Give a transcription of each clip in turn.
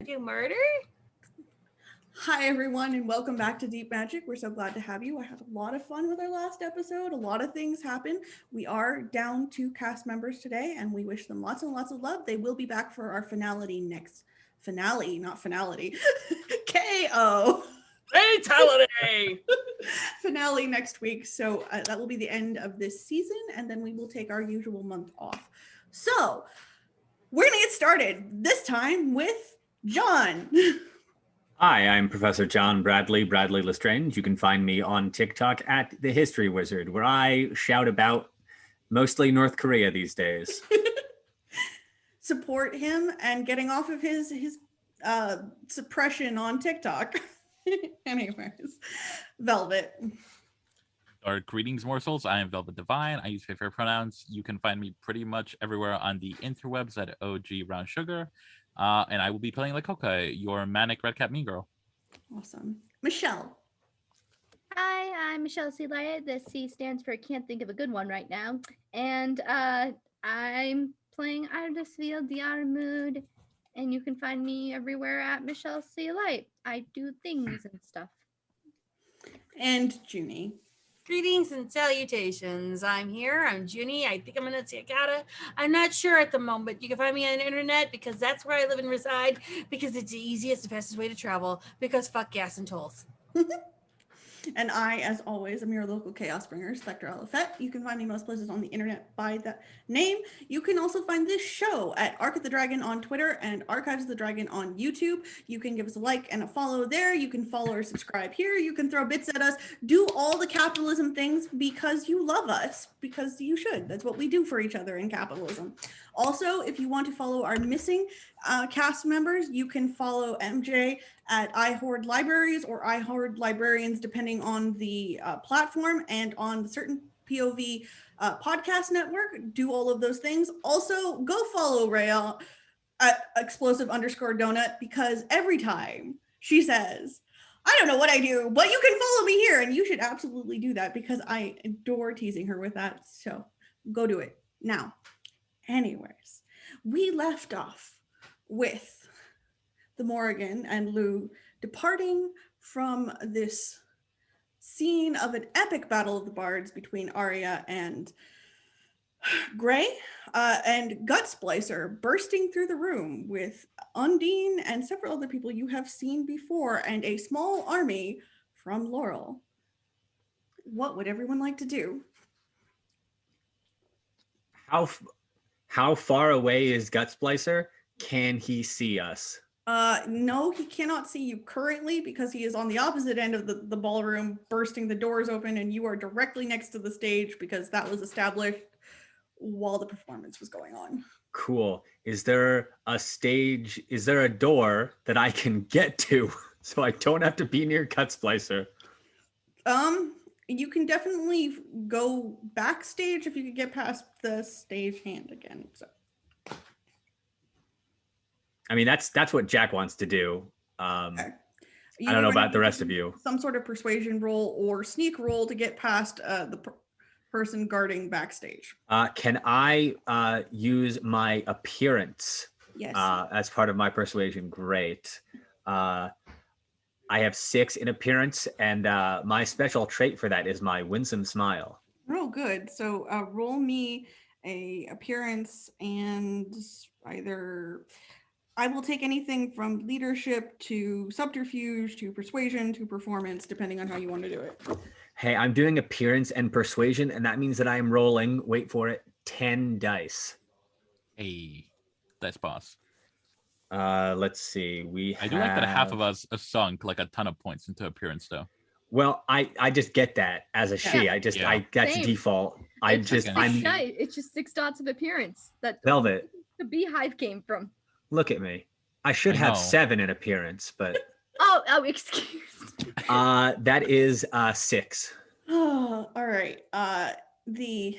Do murder? Hi, everyone, and welcome back to Deep Magic. We're so glad to have you. I had a lot of fun with our last episode. A lot of things happened. We are down 2 cast members today, and we wish them lots and lots of love. They will be back for our not finality, KO. Fatality! Finale next week. So that will be the end of this season, and then we will take our usual month off. So we're going to get started this time with John. Hi, I'm Professor John Bradley Lestrange. You can find me on TikTok at The History Wizard, where I shout about mostly North Korea these days. Support him and getting off of his suppression on TikTok. Anyways, Velvet. Or greetings, morsels. I am Velvet Divine. I use favorite pronouns. You can find me pretty much everywhere on the interwebs at OG Brown Sugar. And I will be playing Lakoka, your manic red cat mean girl. Awesome. Michelle. Hi, I'm Michelle Celia. The C stands for Can't Think of a Good One right now. And I'm playing Ardasville Diarmud. And you can find me everywhere at Michelle C. Light. I do things and stuff. And Junie. Greetings and salutations. I'm here. I'm Junie. I think I'm in Tsiakata. I'm not sure at the moment. You can find me on the internet because that's where I live and reside because it's the easiest and fastest way to travel because fuck gas and tolls. And I, as always, am your local chaos bringer, Spectre Alafet. You can find me most places on the internet by that name. You can also find this show at Arc of the Dragon on Twitter and Archives of the Dragon on YouTube. You can give us a like and a follow there. You can follow or subscribe here. You can throw bits at us. Do all the capitalism things because you love us, because you should. That's what we do for each other in capitalism. Also, if you want to follow our missing cast members, you can follow MJ at iHoard Libraries or iHoard Librarians, depending on the platform, and on the certain POV podcast network. Do all of those things. Also, go follow Rhea at explosive_donut, because every time she says, I don't know what I do, but you can follow me here, and you should absolutely do that because I adore teasing her with that. So go do it now. Anyways, we left off with the Morrigan and Lou departing from this scene of an epic battle of the bards between Arya and Gray, and Gutsplicer bursting through the room with Undine and several other people you have seen before, and a small army from Laurel. What would everyone like to do? How far away is Gutsplicer? Can he see us? No, he cannot see you currently because he is on the opposite end of the ballroom, bursting the doors open, and you are directly next to the stage because that was established while the performance was going on. Cool. Is there a door that I can get to so I don't have to be near Gutsplicer? You can definitely go backstage if you could get past the stage hand again. So, I mean, that's what Jack wants to do. okay. I don't know about the rest of you. Some sort of persuasion roll or sneak roll to get past the person guarding backstage. Can I use my appearance? Yes. As part of my persuasion? Great. I have 6 in appearance, and my special trait for that is my winsome smile. Oh, good. So roll me a appearance, and either I will take anything from leadership to subterfuge to persuasion to performance, depending on how you want to do it. Hey, I'm doing appearance and persuasion, and that means that I am rolling, wait for it, 10 dice. Hey, dice boss. Let's see. I do like that half of us sunk like a ton of points into appearance, though. Well, I just get that as a she. That's Same. default. It's just 6 dots of appearance that Velvet. the beehive came from. Look at me. I should have 7 in appearance, but Oh, excuse me. that is 6. Oh, all right. The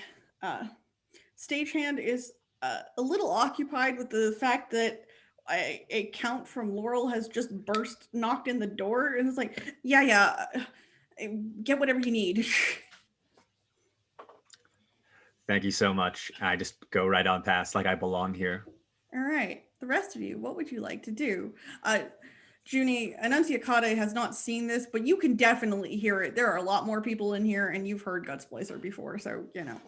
stagehand is a little occupied with the fact that a count from Laurel has just knocked in the door, and it's like, yeah, get whatever you need. Thank you so much. I just go right on past like I belong here. All right. the rest of you, what would you like to do? Junie, Annunciacade has not seen this, but you can definitely hear it. There are a lot more people in here, and you've heard Gutsplacer before, so you know.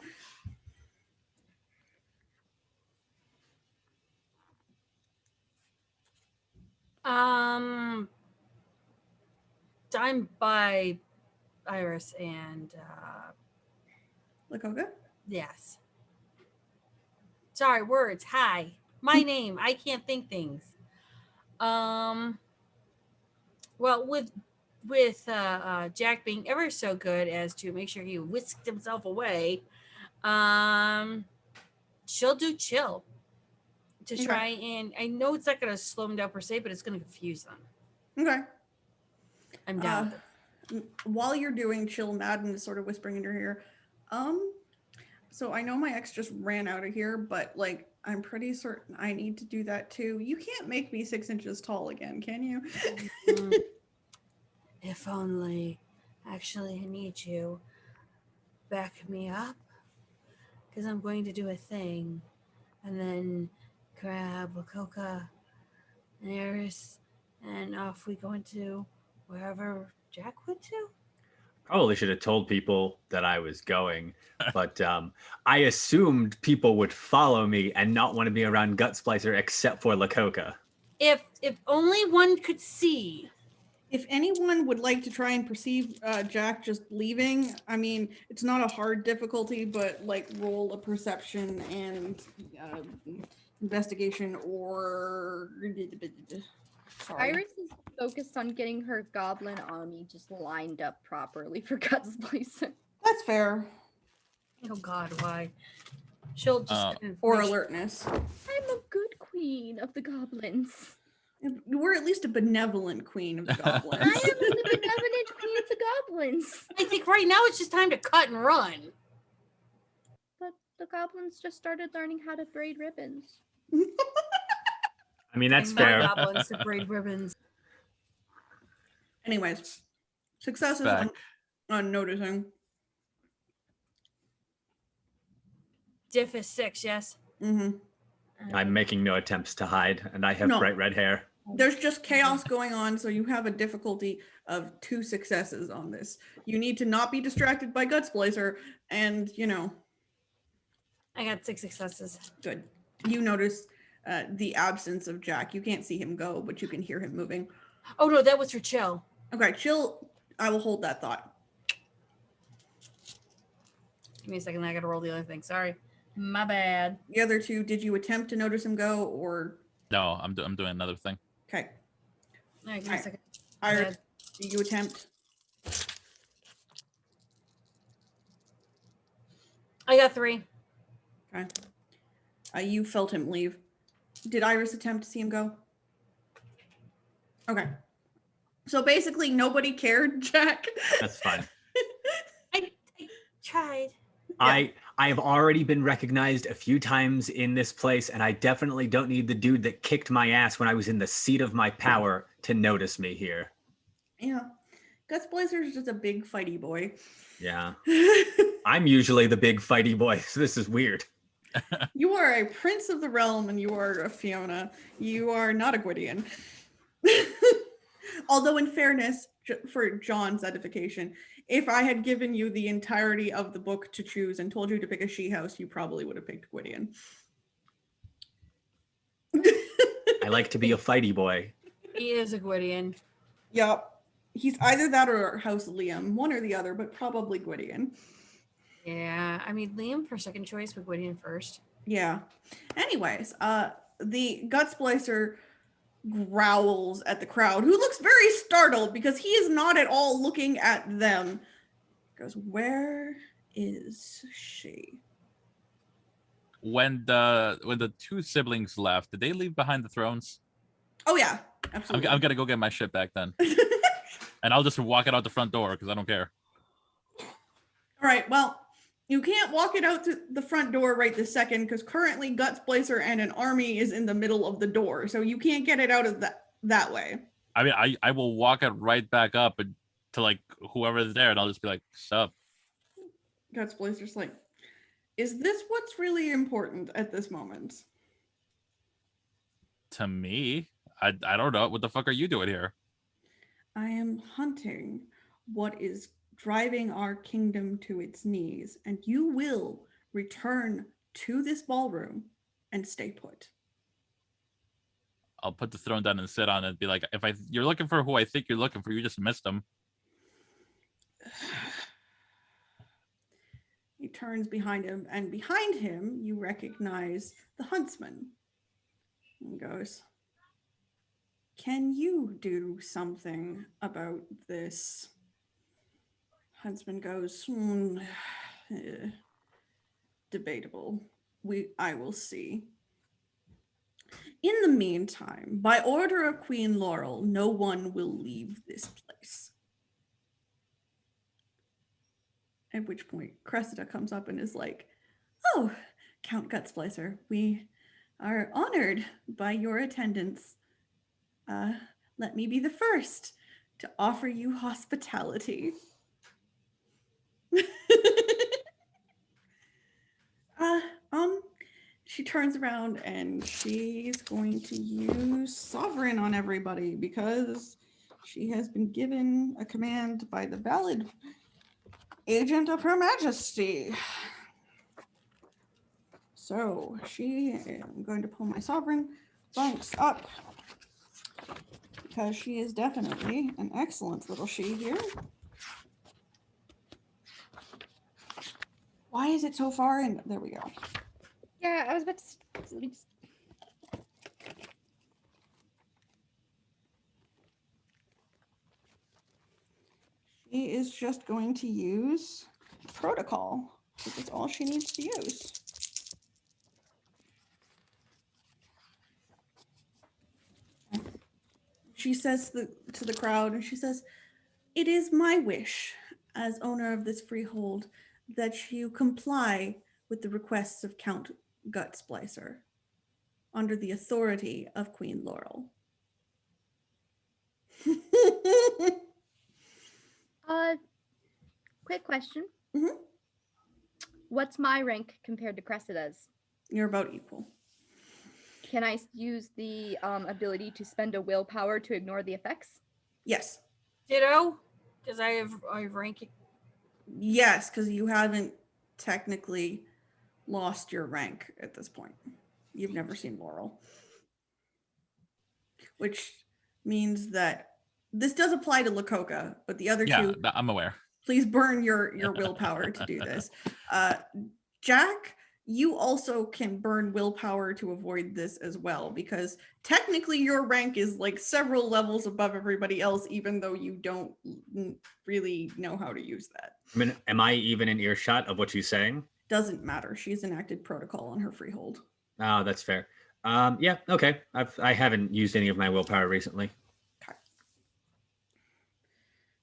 I'm by Iris and Lakoga? yes. Sorry, words. Hi. My name. I can't think things. Well, with Jack being ever so good as to make sure he whisked himself away, she'll do chill to Okay. try and I know it's not going to slow them down per se, but it's going to confuse them. Okay. I'm down. While you're doing chill, Madden is sort of whispering in your ear. So I know my ex just ran out of here, but like I'm pretty certain I need to do that too. You can't make me 6 inches tall again, can you? If only. Actually, I need you. Back me up. Because I'm going to do a thing. And then grab Wakoka and Eris. And off we go into wherever Jack went to. Probably should have told people that I was going, but I assumed people would follow me and not want to be around Gutsplicer except for Lakoka. If only one could see. If anyone would like to try and perceive Jack just leaving, I mean, it's not a hard difficulty, but like roll a perception and investigation or... Sorry. Iris is focused on getting her goblin army just lined up properly for Gutsplacer. That's fair. Oh God, why? She'll just Or alertness. I'm a good queen of the goblins. We're at least a benevolent queen of the I am goblins. the benevolent queen of the goblins. I think right now it's just time to cut and run. But the goblins just started learning how to braid ribbons. I mean, that's And more fair. Goblins to braid ribbons. Anyways, successes Back. on noticing. Diff is 6, yes. Mm-hmm. I'm making no attempts to hide, and I have No. bright red hair. There's just chaos going on, so you have a difficulty of 2 successes on this. You need to not be distracted by Gutsplacer, and you know, I got 6 successes. good. You notice the absence of Jack. You can't see him go, but you can hear him moving. Oh no, that was for chill. Okay, chill. I will hold that thought. Give me a second. I got to roll the other thing. Sorry, my bad. The other 2, did you attempt to notice him go, or No, I'm doing another thing. okay? All right, give me a second. Iris, do you attempt? I got 3. Okay. You felt him leave. Did Iris attempt to see him go? Okay. So basically, nobody cared, Jack. That's fine. I tried. I have already been recognized a few times in this place, and I definitely don't need the dude that kicked my ass when I was in the seat of my power to notice me here. Yeah. Gutsplacer is just a big fighty boy. Yeah. I'm usually the big fighty boy, so this is weird. You are a prince of the realm and you are a Fiona. You are not a Gwydion. Although in fairness, for John's edification, if I had given you the entirety of the book to choose and told you to pick a she house, you probably would have picked Gwydion. I like to be a fighty boy. He is a Gwydion. Yep. He's either that or House Liam, one or the other, but probably Gwydion. Yeah, I mean Liam for second choice, but Gwydion first. Yeah. Anyways, the Gutsplacer growls at the crowd, who looks very startled because he is not at all looking at them. Goes, where is she? When the 2 siblings left, did they leave behind the thrones? Oh yeah, absolutely. I'm gonna go get my shit back then, and I'll just walk it out the front door because I don't care. All right, well, you can't walk it out to the front door right this second because currently Gutsplacer and an army is in the middle of the door, so you can't get it out of that way. I mean, I will walk it right back up and to like whoever's there, and I'll just be like, "Sup?" Gutsplacer's like, is this what's really important at this moment? to me. I don't know. What the fuck are you doing here? I am hunting what is driving our kingdom to its knees, and you will return to this ballroom and stay put. I'll put the throne down and sit on it and be like, if you're looking for who I think you're looking for, you just missed him. He turns behind him, and behind him, you recognize the huntsman. And goes, "Can you do something about this?" Huntsman goes, debatable. I will see. In the meantime, by order of Queen Laurel, no one will leave this place. At which point, Cressida comes up and is like, "Oh, Count Gutsplicer, we are honored by your attendance. Let me be the first to offer you hospitality." She turns around and she's going to use Sovereign on everybody because she has been given a command by the valid agent of Her Majesty. So I'm going to pull my Sovereign bunks up because she is definitely an excellent little she here. Why is it so far in? There we go. Yeah, I was about to. She is just going to use protocol, which is all she needs to use. She says to the crowd, and she says, "It is my wish, as owner of this freehold, that you comply with the requests of Count Gutsplicer, under the authority of Queen Laurel." Quick question. Mhm. What's my rank compared to Cressida's? You're about equal. Can I use the ability to spend a willpower to ignore the effects? Yes. Ditto, because I have ranking. Yes, because you haven't technically lost your rank at this point. You've never seen Laurel. Which means that this does apply to Lakota, but the other two, I'm aware. please burn your willpower to do this. Jack, you also can burn willpower to avoid this as well, because technically your rank is like several levels above everybody else, even though you don't really know how to use that. I mean, am I even in earshot of what she's saying? Doesn't matter. She's enacted protocol on her freehold. Oh, that's fair. Yeah, okay. I haven't used any of my willpower recently.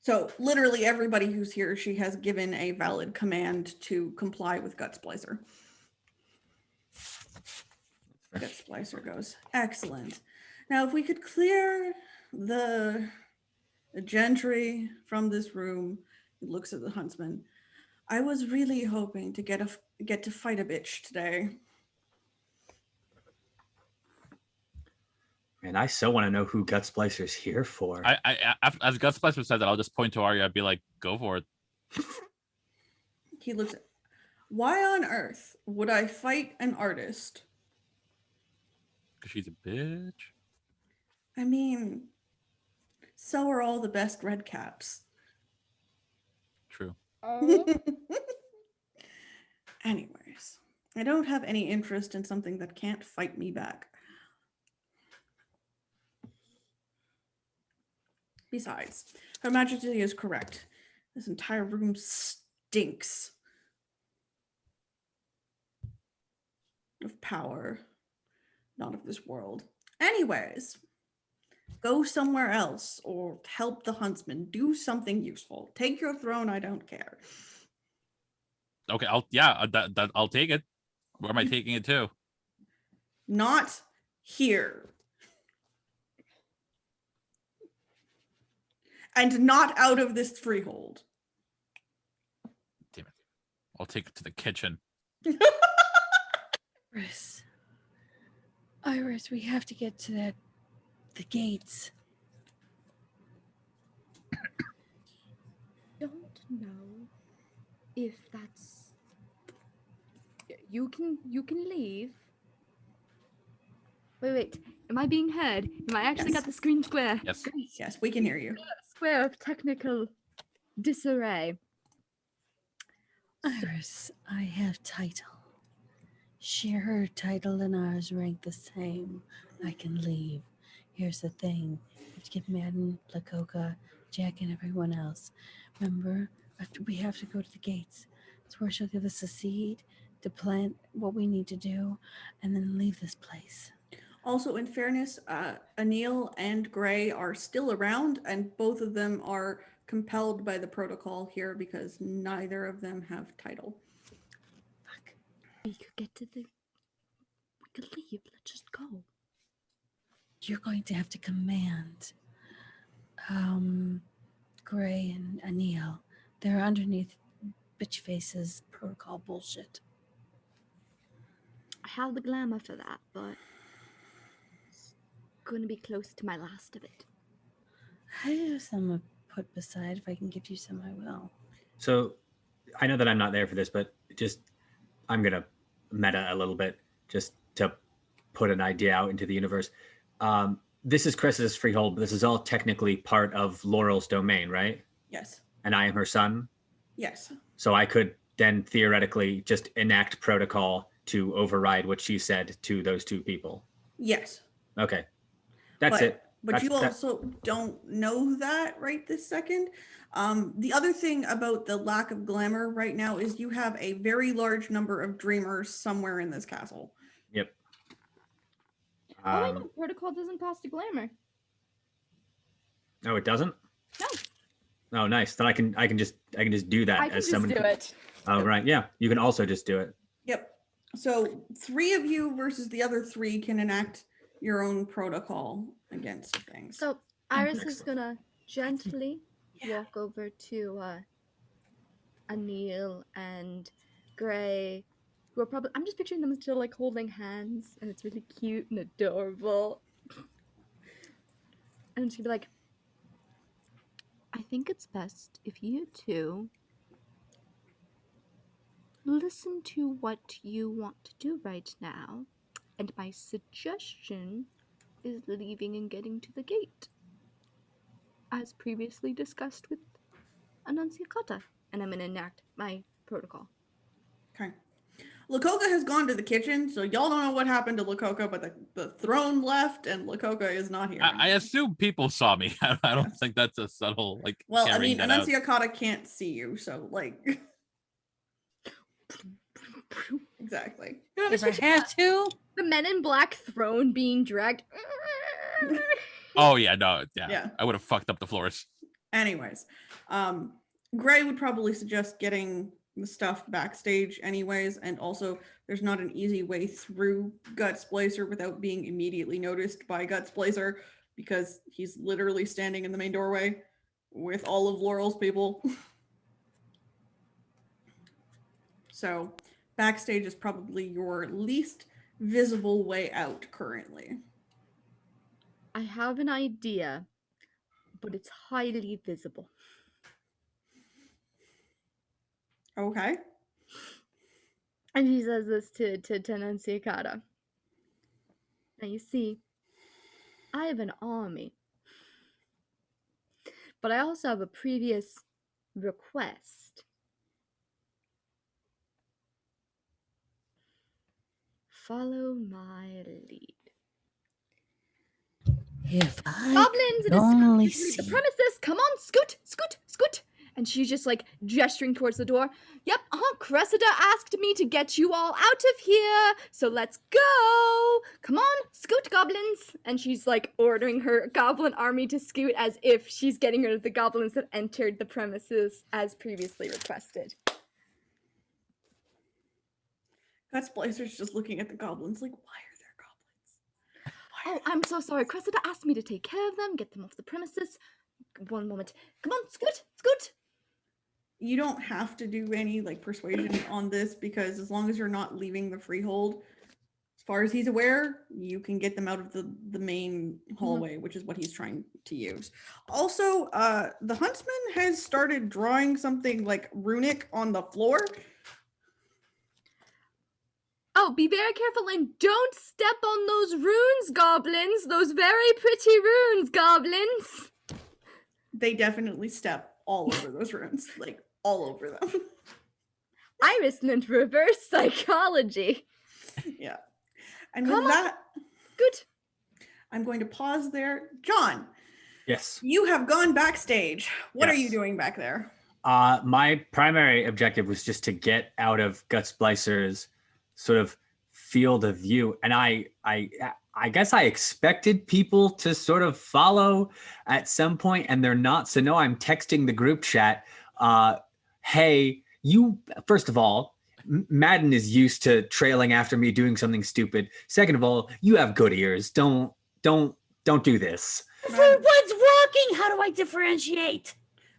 So literally everybody who's here, she has given a valid command to comply with Gutsplicer. Gutsplicer goes, "Excellent. Now, if we could clear the gentry from this room," he looks at the huntsman. "I was really hoping to get to fight a bitch today." And I so want to know who Gutsplicer's here for. As Gutsplicer said that, I'll just point to Arya. I'd be like, "Go for it." He looks at, "Why on earth would I fight an artist?" Because she's a bitch. I mean, so are all the best red caps. True. Anyways, I don't have any interest in something that can't fight me back. Besides, Her Majesty is correct. This entire room stinks of power, not of this world. Anyways, go somewhere else or help the huntsman. Do something useful. Take your throne, I don't care. Okay, I'll take it. Where am I taking it to? Not here. And not out of this freehold. Damn it. I'll take it to the kitchen. Chris, Iris, we have to get to the gates. Don't know if that's you can leave. Wait. Am I being heard? Am I actually Yes. got the screen square? Yes. Great. Yes, we can hear you. Square of technical disarray. Iris, I have title. Share her title and ours rank the same. I can leave. Here's the thing. You have to get Madden, Lakoka, Jack, and everyone else. Remember, we have to go to the gates. It's where she'll give us a seed to plant what we need to do and then leave this place. Also, in fairness, Anil and Gray are still around, and both of them are compelled by the protocol here because neither of them have title. Fuck. We could get to the. We could leave. Let's just go. You're going to have to command Gray and Anil. They're underneath Bitch Face's protocol bullshit. I have the glamour for that, but it's gonna be close to my last of it. I have some put beside. If I can give you some, I will. So I know that I'm not there for this, but just I'm going to meta a little bit just to put an idea out into the universe. This is Chris's freehold, but this is all technically part of Laurel's domain, right? Yes. And I am her son. Yes. So I could then theoretically just enact protocol to override what she said to those two people. Yes. Okay. That's but, it. But you That's- also don't know that right this second. The other thing about the lack of glamour right now is you have a very large number of dreamers somewhere in this castle. Yep. Oh, wait, no. Protocol doesn't cost a glamour. Oh, it doesn't? No. Oh, nice. Then I can just do that I can as just someone. do it. Oh, right. Yeah. You can also just do it. Yep. So 3 of you versus the other 3 can enact your own protocol against things. So Iris is Excellent. gonna gently Yeah. walk over to Anil and Gray, who are probably, I'm just picturing them still like holding hands, and it's really cute and adorable. And I'm just gonna be like, I think it's best if you two listen to what you want to do right now, and my suggestion is leaving and getting to the gate, as previously discussed with Annunciata. And I'm gonna enact my protocol. Okay. Lakoka has gone to the kitchen, so y'all don't know what happened to Lakoka, but the throne left and Lakoka is not here. I anymore. assume people saw me. I don't think that's a subtle like. Well, I carrying mean, that out. Annunciata can't see you, so like exactly. If I had to, The Men in Black throne being dragged. Oh yeah, no, yeah. Yeah. I would have fucked up the floors. Anyways, Gray would probably suggest getting the stuff backstage anyways, and also there's not an easy way through Gutsplacer without being immediately noticed by Gutsplacer because he's literally standing in the main doorway with all of Laurel's people. So backstage is probably your least visible way out currently. I have an idea, but it's highly visible. Okay. And he says this to Annunciata. Now you see, I have an army, but I also have a previous request. Follow my lead. if I Goblins! It is only the see. premises! Come on, scoot, scoot, scoot! And she's just like gesturing towards the door. Yep, Cressida asked me to get you all out of here, so let's go! Come on, scoot, goblins! And she's like ordering her goblin army to scoot as if she's getting rid of the goblins that entered the premises as previously requested. Gutsplacer's just looking at the goblins like, why are there goblins? Oh, I'm so sorry. Cressida asked me to take care of them, get them off the premises. One moment. Come on, scoot, scoot! You don't have to do any like persuasion on this because as long as you're not leaving the freehold, far as he's aware, you can get them out of the main hallway, which is what he's trying to use. Also, the huntsman has started drawing something like runic on the floor. Oh, be very careful and don't step on those runes, goblins. Those very pretty runes, goblins. They definitely step all over those runes, like all over them. Iris learned reverse psychology. Yeah. And Come with on. that, Good. I'm going to pause there. John, Yes. you have gone backstage. What are you Yes. doing back there? My primary objective was just to get out of Gut Splicer's sort of field of view, and I guess I expected people to sort of follow at some point, and they're not. So no, I'm texting the group chat. Hey, you. First of all, Madden is used to trailing after me doing something stupid. Second of all, you have good ears. Don't do this. Everyone's walking. How do I differentiate?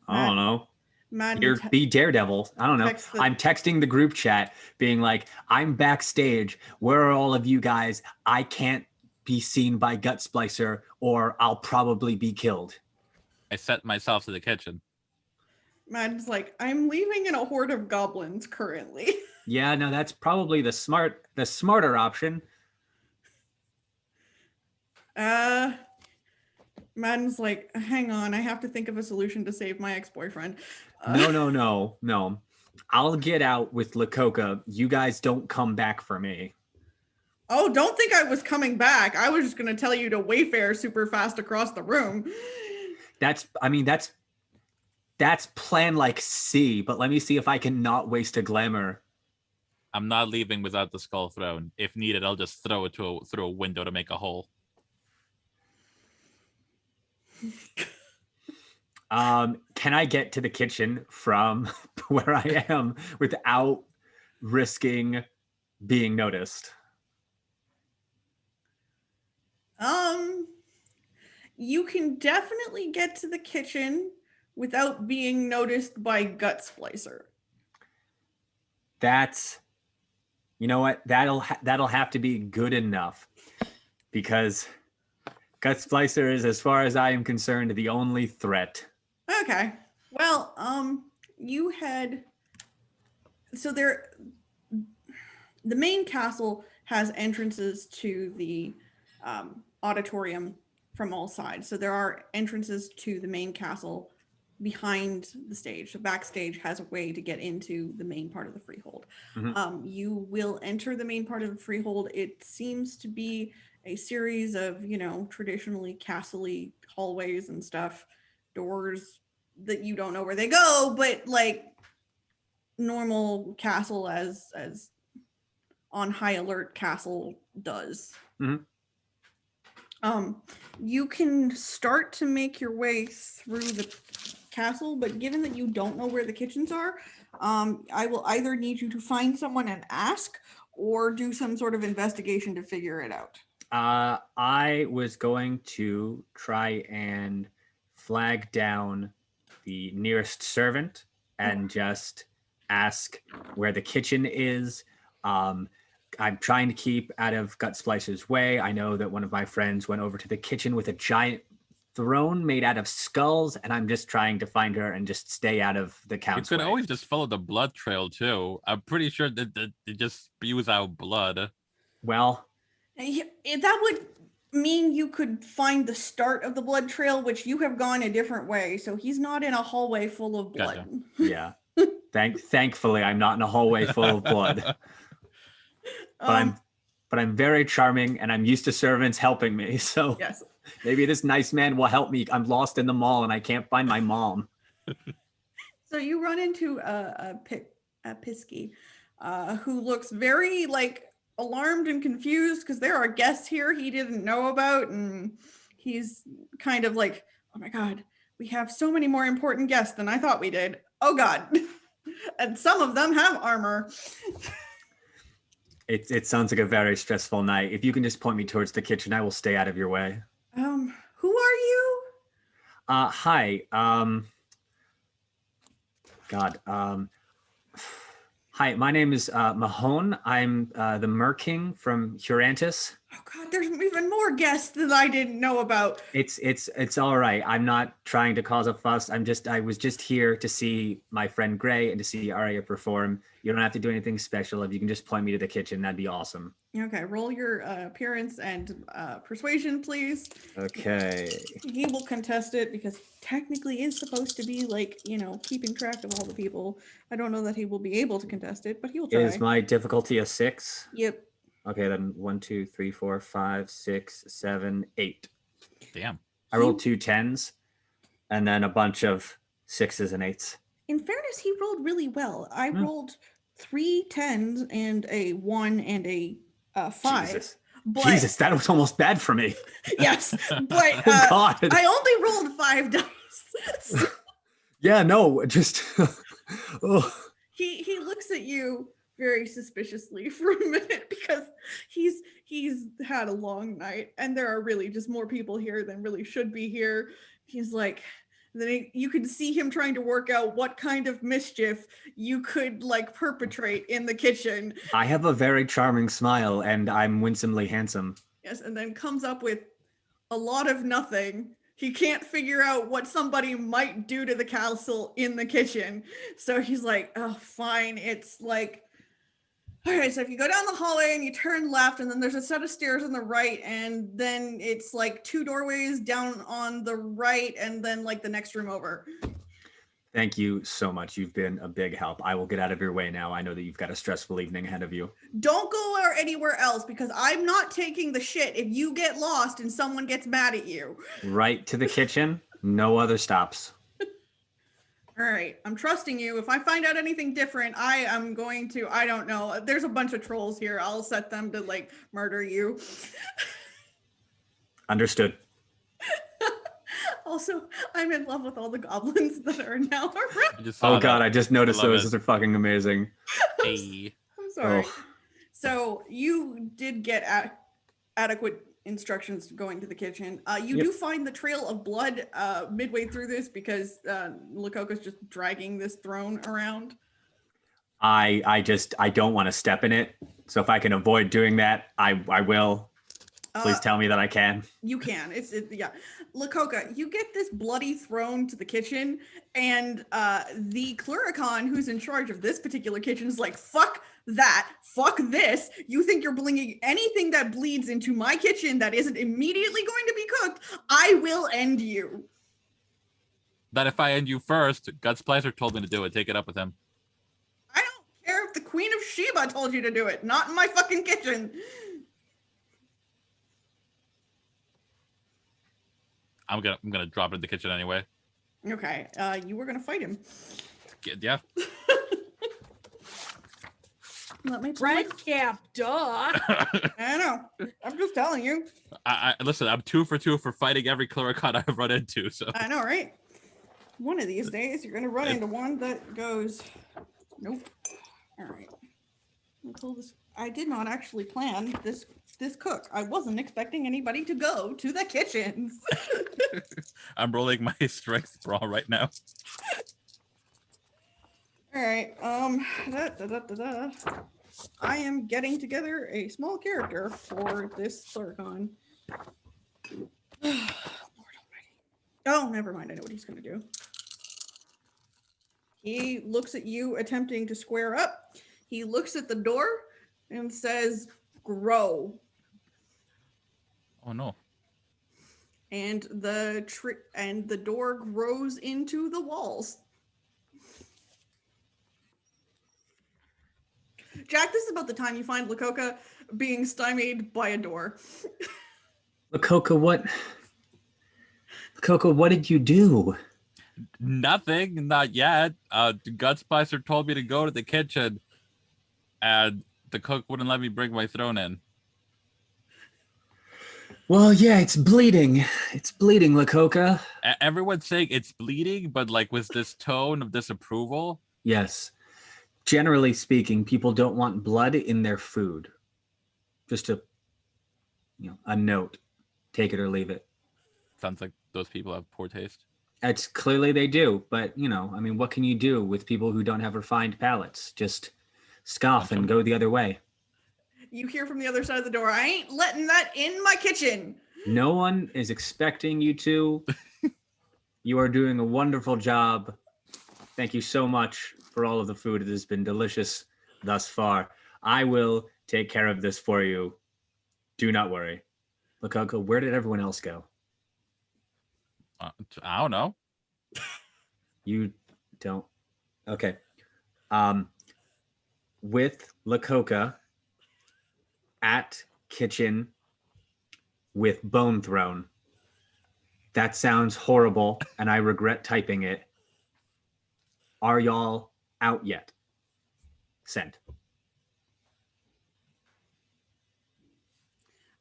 I don't know. Madden Be Daredevil. I don't know. text the- I'm texting the group chat being like, I'm backstage. Where are all of you guys? I can't be seen by Gut Splicer or I'll probably be killed. I set myself to the kitchen. Madden's like, I'm leaving in a horde of goblins currently. Yeah, no, that's probably the smarter option. Madden's like, hang on, I have to think of a solution to save my ex-boyfriend. No. I'll get out with Lakoka. You guys don't come back for me. Oh, don't think I was coming back. I was just going to tell you to wayfare super fast across the room. That's plan like C, but let me see if I can not waste a glamour. I'm not leaving without the skull throne. If needed, I'll just throw it through a window to make a hole. Can I get to the kitchen from where I am without risking being noticed? You can definitely get to the kitchen without being noticed by Gut Splicer. That's, you know what? That'll have to be good enough, because Gut Splicer is, as far as I am concerned, the only threat. Okay. Well, you had the main castle has entrances to the auditorium from all sides. So there are entrances to the main castle behind the stage. So backstage has a way to get into the main part of the freehold. Mhm. You will enter the main part of the freehold. It seems to be a series of, traditionally castle-y hallways and stuff, doors that you don't know where they go, but like normal castle as on high alert castle does. Mhm. You can start to make your way through the castle, but given that you don't know where the kitchens are, I will either need you to find someone and ask, or do some sort of investigation to figure it out. I was going to try and flag down the nearest servant and just ask where the kitchen is. I'm trying to keep out of Gut Splicer's way. I know that one of my friends went over to the kitchen with a giant throne made out of skulls, and I'm just trying to find her and just stay out of the You count's could way. always just follow the blood trail too. I'm pretty sure that it just spews out blood. Well, That would mean you could find the start of the blood trail, which you have gone a different way. So he's not in a hallway full of blood. Gotcha. yeah. Thankfully, I'm not in a hallway full of blood. But I'm very charming, and I'm used to servants helping me. So Yes. maybe this nice man will help me. I'm lost in the mall and I can't find my mom. So you run into a Pisky, who looks very like alarmed and confused because there are guests here he didn't know about, and he's kind of like, oh my god, we have so many more important guests than I thought we did. Oh god. And some of them have armor. It sounds like a very stressful night. If you can just point me towards the kitchen, I will stay out of your way. Who are you? Hi. God. Hi, my name is Mahone. I'm the Merking from Hurantis. Oh God, there's even more guests that I didn't know about. It's all right. I'm not trying to cause a fuss. I was just here to see my friend Gray and to see Arya perform. You don't have to do anything special. If you can just point me to the kitchen, that'd be awesome. Okay, roll your appearance and persuasion, please. Okay. He will contest it because he technically is supposed to be like, keeping track of all the people. I don't know that he will be able to contest it, but he will try. Is my difficulty a 6? Yep. Okay, then 1, 2, 3, 4, 5, 6, 7, 8. Damn. I rolled 2 10s and then a bunch of 6s and 8s. In fairness, he rolled really well. I Hmm. rolled 3 10s and a 1 and a 5. Jesus. But Jesus, that was almost bad for me. yes, but Oh God. I only rolled 5 dice. Yeah, no, just oh. He looks at you very suspiciously for a minute because he's had a long night and there are really just more people here than really should be here. He's like, you could see him trying to work out what kind of mischief you could like perpetrate in the kitchen. I have a very charming smile and I'm winsomely handsome. Yes, and then comes up with a lot of nothing. He can't figure out what somebody might do to the castle in the kitchen. So he's like, oh, fine. It's like, all right, so if you go down the hallway and you turn left, and then there's a set of stairs on the right, and then it's like 2 doorways down on the right, and then like the next room over. Thank you so much. You've been a big help. I will get out of your way now. I know that you've got a stressful evening ahead of you. Don't go anywhere else because I'm not taking the shit if you get lost and someone gets mad at you. Right to the kitchen. No other stops. All right, I'm trusting you. If I find out anything different, I am going to, I don't know. There's a bunch of trolls here. I'll set them to like murder you. Understood. Also, I'm in love with all the goblins that are now around. I just saw Oh God, that. I just noticed love those. it. Those are fucking amazing. Hey. I'm sorry. Oh. So you did get adequate instructions going to the kitchen. You Yep. do find the trail of blood midway through this because Lakoka's just dragging this throne around. I don't want to step in it. So if I can avoid doing that, I will. Please tell me that I can. You can. Yeah. Lakoka, you get this bloody throne to the kitchen, and the Cluricon who's in charge of this particular kitchen is like, fuck that, fuck this. You think you're bringing anything that bleeds into my kitchen that isn't immediately going to be cooked, I will end you. That if I end you first, Guts Placer told me to do it. Take it up with him. I don't care if the Queen of Sheba told you to do it. Not in my fucking kitchen. I'm gonna drop it in the kitchen anyway. Okay, you were gonna fight him. Yeah. Let me Red cap, duh. I know. I'm just telling you. I listen. I'm 2 for 2 for fighting every Cluricon I've run into. So I know, right? One of these days, you're gonna run into one that goes, nope. All right. I'll pull this. I did not actually plan this cook. I wasn't expecting anybody to go to the kitchens. I'm rolling my strength brawl right now. All right. I am getting together a small character for this Cluricon. Lord almighty. Oh, never mind. I know what he's gonna do. He looks at you attempting to square up. He looks at the door and says, "Grow." Oh no. And the door grows into the walls. Jack, this is about the time you find Lakoka being stymied by a door. Lakoka, what did you do? Nothing. Not yet. Guts Placer told me to go to the kitchen, and the cook wouldn't let me bring my throne in. Well, yeah, it's bleeding. It's bleeding, Lakoka. Everyone's saying it's bleeding, but like with this tone of disapproval. Yes. Generally speaking, people don't want blood in their food. Just a note. Take it or leave it. Sounds like those people have poor taste. It's clearly they do, but I mean, what can you do with people who don't have refined palates? Just scoff and go the other way. You hear from the other side of the door, I ain't letting that in my kitchen. No one is expecting you to. You are doing a wonderful job. Thank you so much for all of the food. It has been delicious thus far. I will take care of this for you. Do not worry. Lakoko, where did everyone else go? I don't know. You don't. Okay. With Lakota at kitchen with Bone Throne. That sounds horrible, and I regret typing it. Are y'all out yet? Send.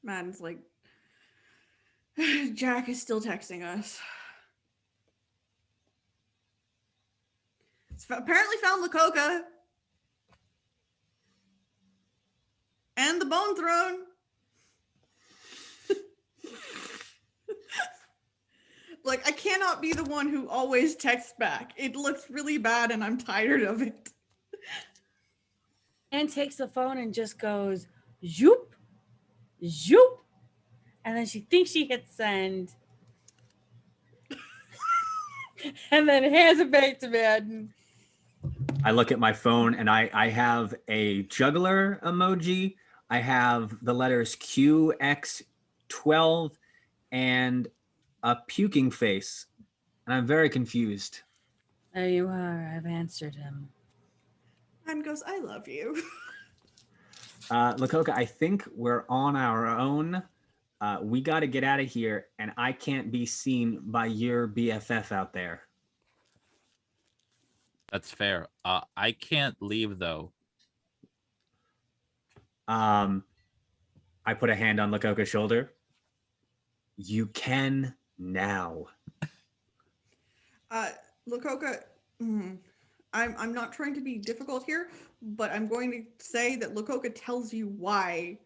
Madden's like, Jack is still texting us. Apparently found Lakota. And the Bone Throne. Like, I cannot be the one who always texts back. It looks really bad and I'm tired of it. And takes the phone and just goes, zoop, zoop. And then she thinks she hit send. And then hands it back to Madden. I look at my phone and I have a juggler emoji. I have the letters QX12 and a puking face. And I'm very confused. There you are. I've answered him. Madden goes, I love you. Lakota, I think we're on our own. We got to get out of here, and I can't be seen by your BFF out there. That's fair. I can't leave though. I put a hand on Lakoka's shoulder. You can now. Lakoka, I'm not trying to be difficult here, but I'm going to say that Lakoka tells you why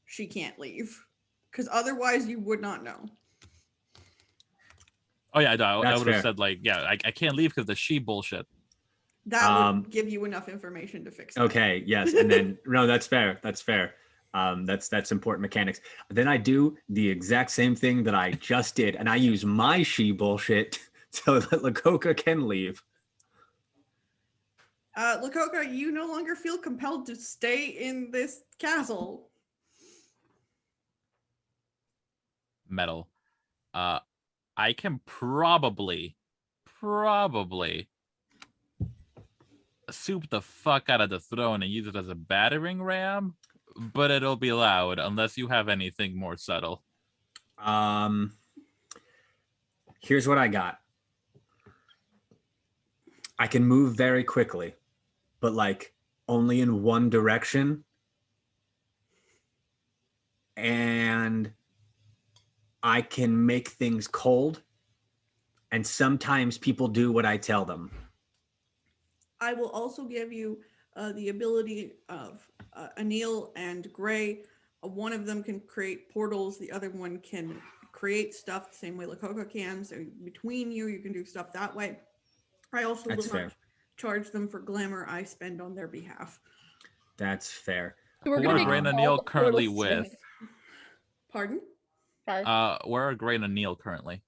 she can't leave. Because otherwise you would not know. Oh yeah, I That's would have fair. said like, yeah, I can't leave because the she bullshit. That would give you enough information to fix it. Okay, yes, and then no, that's fair. That's fair. That's important mechanics. Then I do the exact same thing that I just did, and I use my she bullshit so that Lakoka can leave. Lakoka, you no longer feel compelled to stay in this castle. Metal. I can probably soup the fuck out of the throne and use it as a battering ram, but it'll be loud unless you have anything more subtle. Here's what I got. I can move very quickly, but like only in one direction. And I can make things cold. And sometimes people do what I tell them. I will also give you the ability of Anil and Gray. One of them can create portals. The other one can create stuff the same way Lakota can. So between you, you can do stuff that way. I also That's will fair. not charge them for glamour I spend on their behalf. That's fair. So we're Who gonna are Gray and all Anil the currently portals with? Pardon? Sorry. Where are Gray and Anil currently?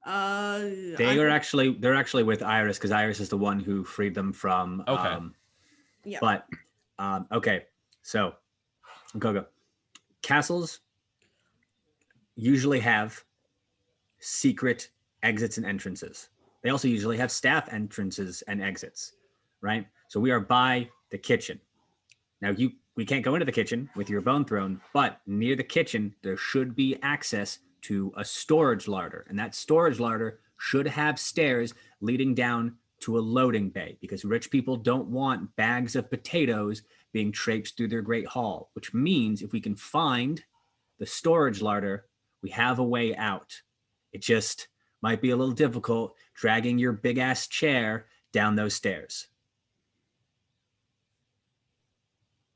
They're actually with Iris because Iris is the one who freed them from. Okay. Yeah. But okay, so Gogo, castles usually have secret exits and entrances. They also usually have staff entrances and exits, right? So we are by the kitchen. Now we can't go into the kitchen with your bone throne, but near the kitchen there should be access to a storage larder, and that storage larder should have stairs leading down to a loading bay because rich people don't want bags of potatoes being traipsed through their great hall, which means if we can find the storage larder, we have a way out. It just might be a little difficult dragging your big ass chair down those stairs.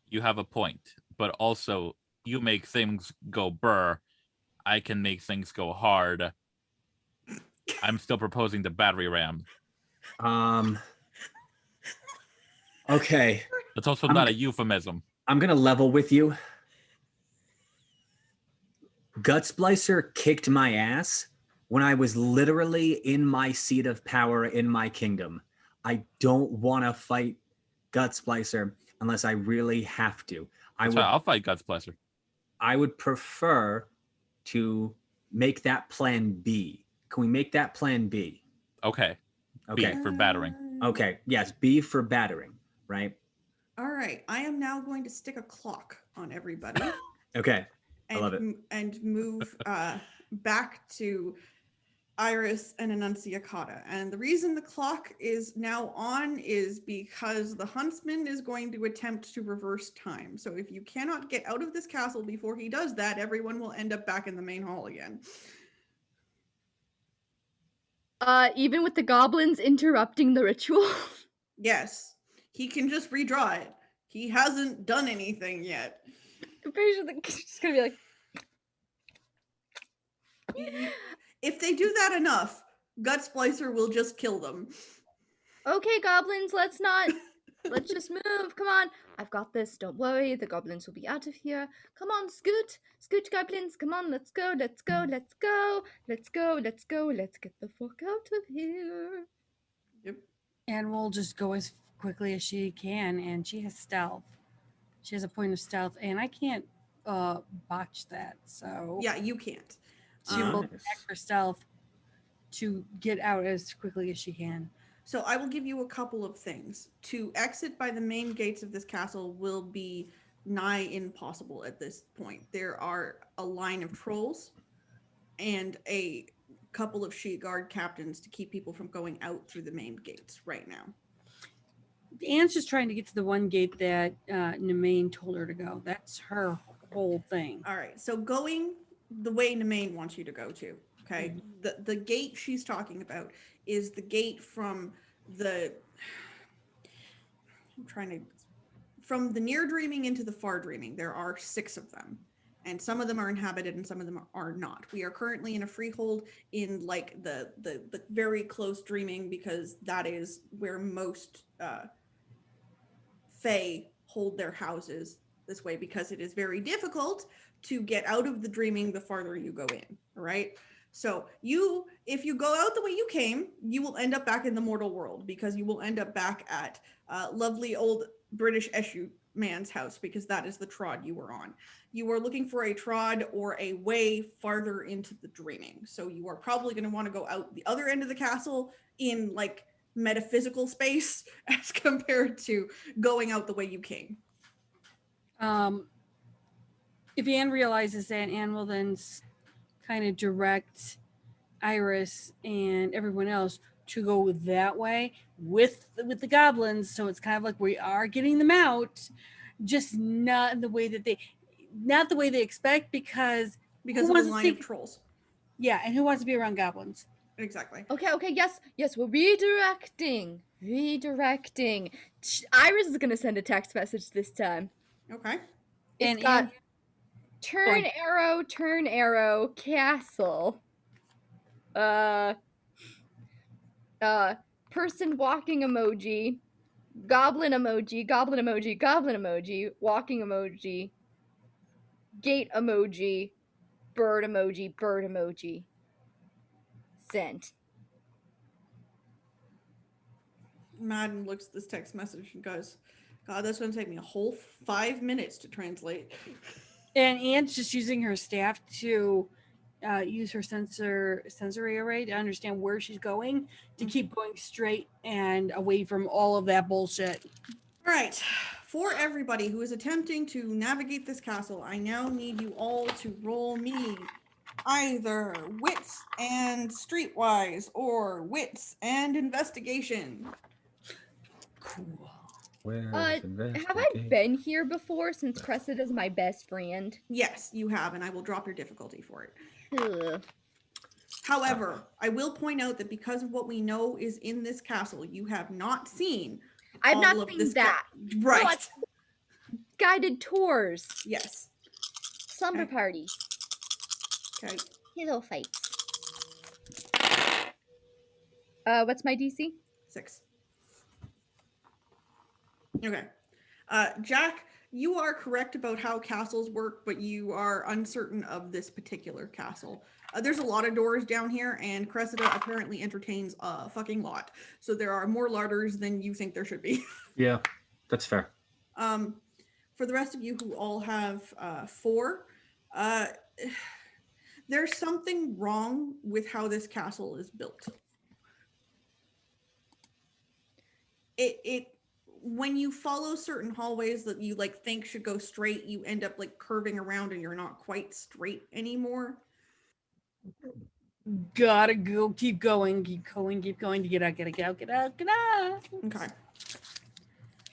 You have a point, but also you make things go burr. I can make things go hard. I'm still proposing the battery ram. Okay. That's also I'm not a g- euphemism. I'm gonna level with you. Gut Splicer kicked my ass when I was literally in my seat of power in my kingdom. I don't want to fight Gut Splicer unless I really have to. That's why I'll fight Guts Pleasure. I would prefer to make that plan B. Can we make that plan B? Okay. Okay. B for battering. Okay. Yes, B for battering, right? All right. I am now going to stick a clock on everybody Okay. and, love it. and move back to Iris and Annunciacata. And the reason the clock is now on is because the huntsman is going to attempt to reverse time. So if you cannot get out of this castle before he does that, everyone will end up back in the main hall again. Even with the goblins interrupting the ritual. Yes, he can just redraw it. He hasn't done anything yet. I'm pretty sure it's just gonna be like, If they do that enough, Gut Splicer will just kill them. okay, goblins, let's just move. Come on. I've got this. Don't worry. The goblins will be out of here. Come on, scoot. Scoot, goblins. Come on, let's go. Let's go. Let's go. Let's go. Let's go. Let's get the fuck out of here. Yep. And we'll just go as quickly as she can. And she has stealth. She has a point of stealth, and I can't botch that. So Yeah, you can't. she will Nice. attack her stealth to get out as quickly as she can. So I will give you a couple of things. To exit by the main gates of this castle will be nigh impossible at this point. There are a line of trolls and a couple of sheet guard captains to keep people from going out through the main gates right now. Anne's just trying to get to the one gate that Nemaine told her to go. That's her whole thing. All right. So going the way Nemaine wants you to go to, okay? The gate she's talking about is the gate from the from the near dreaming into the far dreaming. There are 6 of them, and some of them are inhabited and some of them are not. We are currently in a freehold in like the very close dreaming, because that is where most Fae hold their houses this way, because it is very difficult to get out of the dreaming the farther you go in. All right. So if you go out the way you came, you will end up back in the mortal world, because you will end up back at lovely old British Eshu man's house, because that is the trod you were on. You are looking for a trod or a way farther into the dreaming. So you are probably going to want to go out the other end of the castle in like metaphysical space as compared to going out the way you came. If Anne realizes that, Anne will then kind of direct Iris and everyone else to go that way with the goblins. So it's kind of like we are getting them out, just not in the way that they expect, because Because who of the wants to line see- of trolls. yeah, and who wants to be around goblins? Exactly. Okay, yes, we're redirecting. Iris is gonna send a text message this time. Okay. It's And got Anne- turn arrow, castle. Person walking emoji, goblin emoji, walking emoji, gate emoji, bird emoji. Sent. Madden looks at this text message and goes, God, that's going to take me a whole 5 minutes to translate. And Anne's just using her staff to use her sensory array to understand where she's going, to keep going straight and away from all of that bullshit. All right. For everybody who is attempting to navigate this castle, I now need you all to roll me either wits and streetwise or wits and investigation. Cool. Have I been here before, since Cressida is my best friend? Yes, you have, and I will drop your difficulty for it. Ugh. However, I will point out that because of what we know is in this castle, you have not seen I've all not of seen this that. right. What? Guided tours, Yes. slumber Okay. parties, Okay. pillow fights. What's my DC? 6. Okay. Jack, you are correct about how castles work, but you are uncertain of this particular castle. There's a lot of doors down here, and Cressida apparently entertains a fucking lot. So there are more larders than you think there should be. Yeah, that's fair. For the rest of you who all have 4, there's something wrong with how this castle is built. It when you follow certain hallways that you like think should go straight, you end up like curving around and you're not quite straight anymore. Gotta go. Keep going. Keep going. Keep going. Get out. Get out. Get out. Get out. Get out. Okay.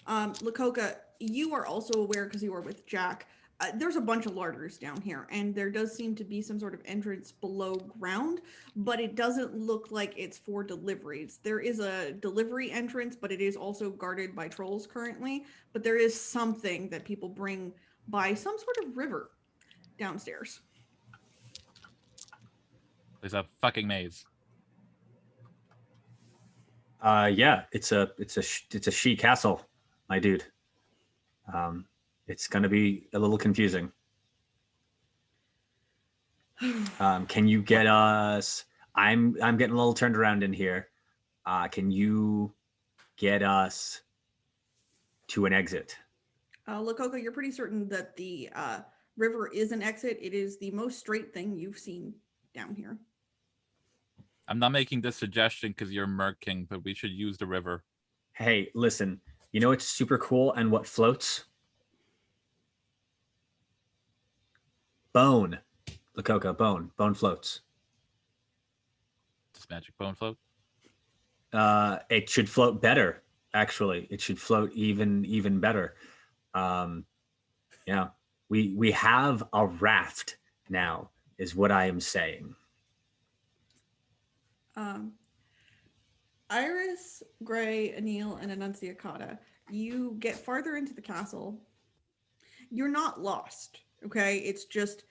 Lakoka, you are also aware because you were with Jack. There's a bunch of larders down here, and there does seem to be some sort of entrance below ground, but it doesn't look like it's for deliveries. There is a delivery entrance, but it is also guarded by trolls currently. But there is something that people bring by some sort of river downstairs. There's a fucking maze. Yeah, it's a she castle, my dude. It's gonna be a little confusing. Can you get us? I'm getting a little turned around in here. Can you get us to an exit? Lakoka, you're pretty certain that the river is an exit. It is the most straight thing you've seen down here. I'm not making this suggestion because you're Merc King, but we should use the river. Hey, listen. You know what's super cool and what floats? Bone. Lakoka, bone. Bone floats. Does magic bone float? It should float better, actually. It should float even better. Yeah. We have a raft now, is what I am saying. Iris, Gray, Anil, and Annunciata, you get farther into the castle. You're not lost, okay? It's just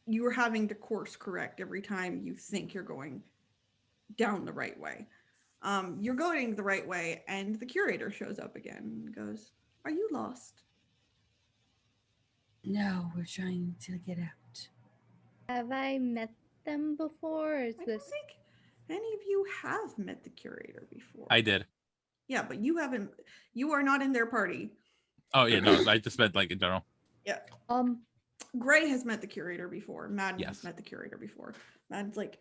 you're having to course correct every time you think you're going down the right way. You're going the right way, and the curator shows up again and goes, "Are you lost?" No, we're trying to get out. Have I met them before? Or is I don't this think any of you have met the curator before. I did. Yeah, but you haven't. You are not in their party. Oh yeah, no, I just meant like in general. Yeah. Gray Gray has met the curator before. Madden has Yes. met the curator before. Madden's like,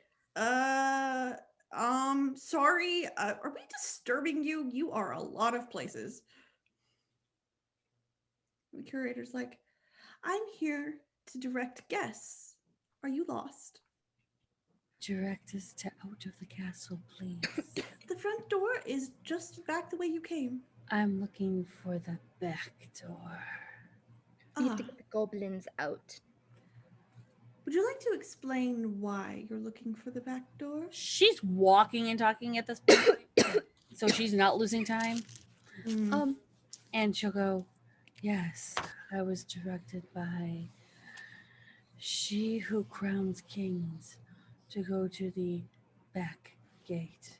sorry, are we disturbing you? You are a lot of places. The curator's like, I'm here to direct guests. Are you lost? Direct us to out of the castle, please. The front door is just back the way you came. I'm looking for the back door. we have to Ah, get the goblins out. would you like to explain why you're looking for the back door? She's walking and talking at this point, so she's not losing time. Mm, And she'll go, yes, I was directed by she who crowns kings to go to the back gate.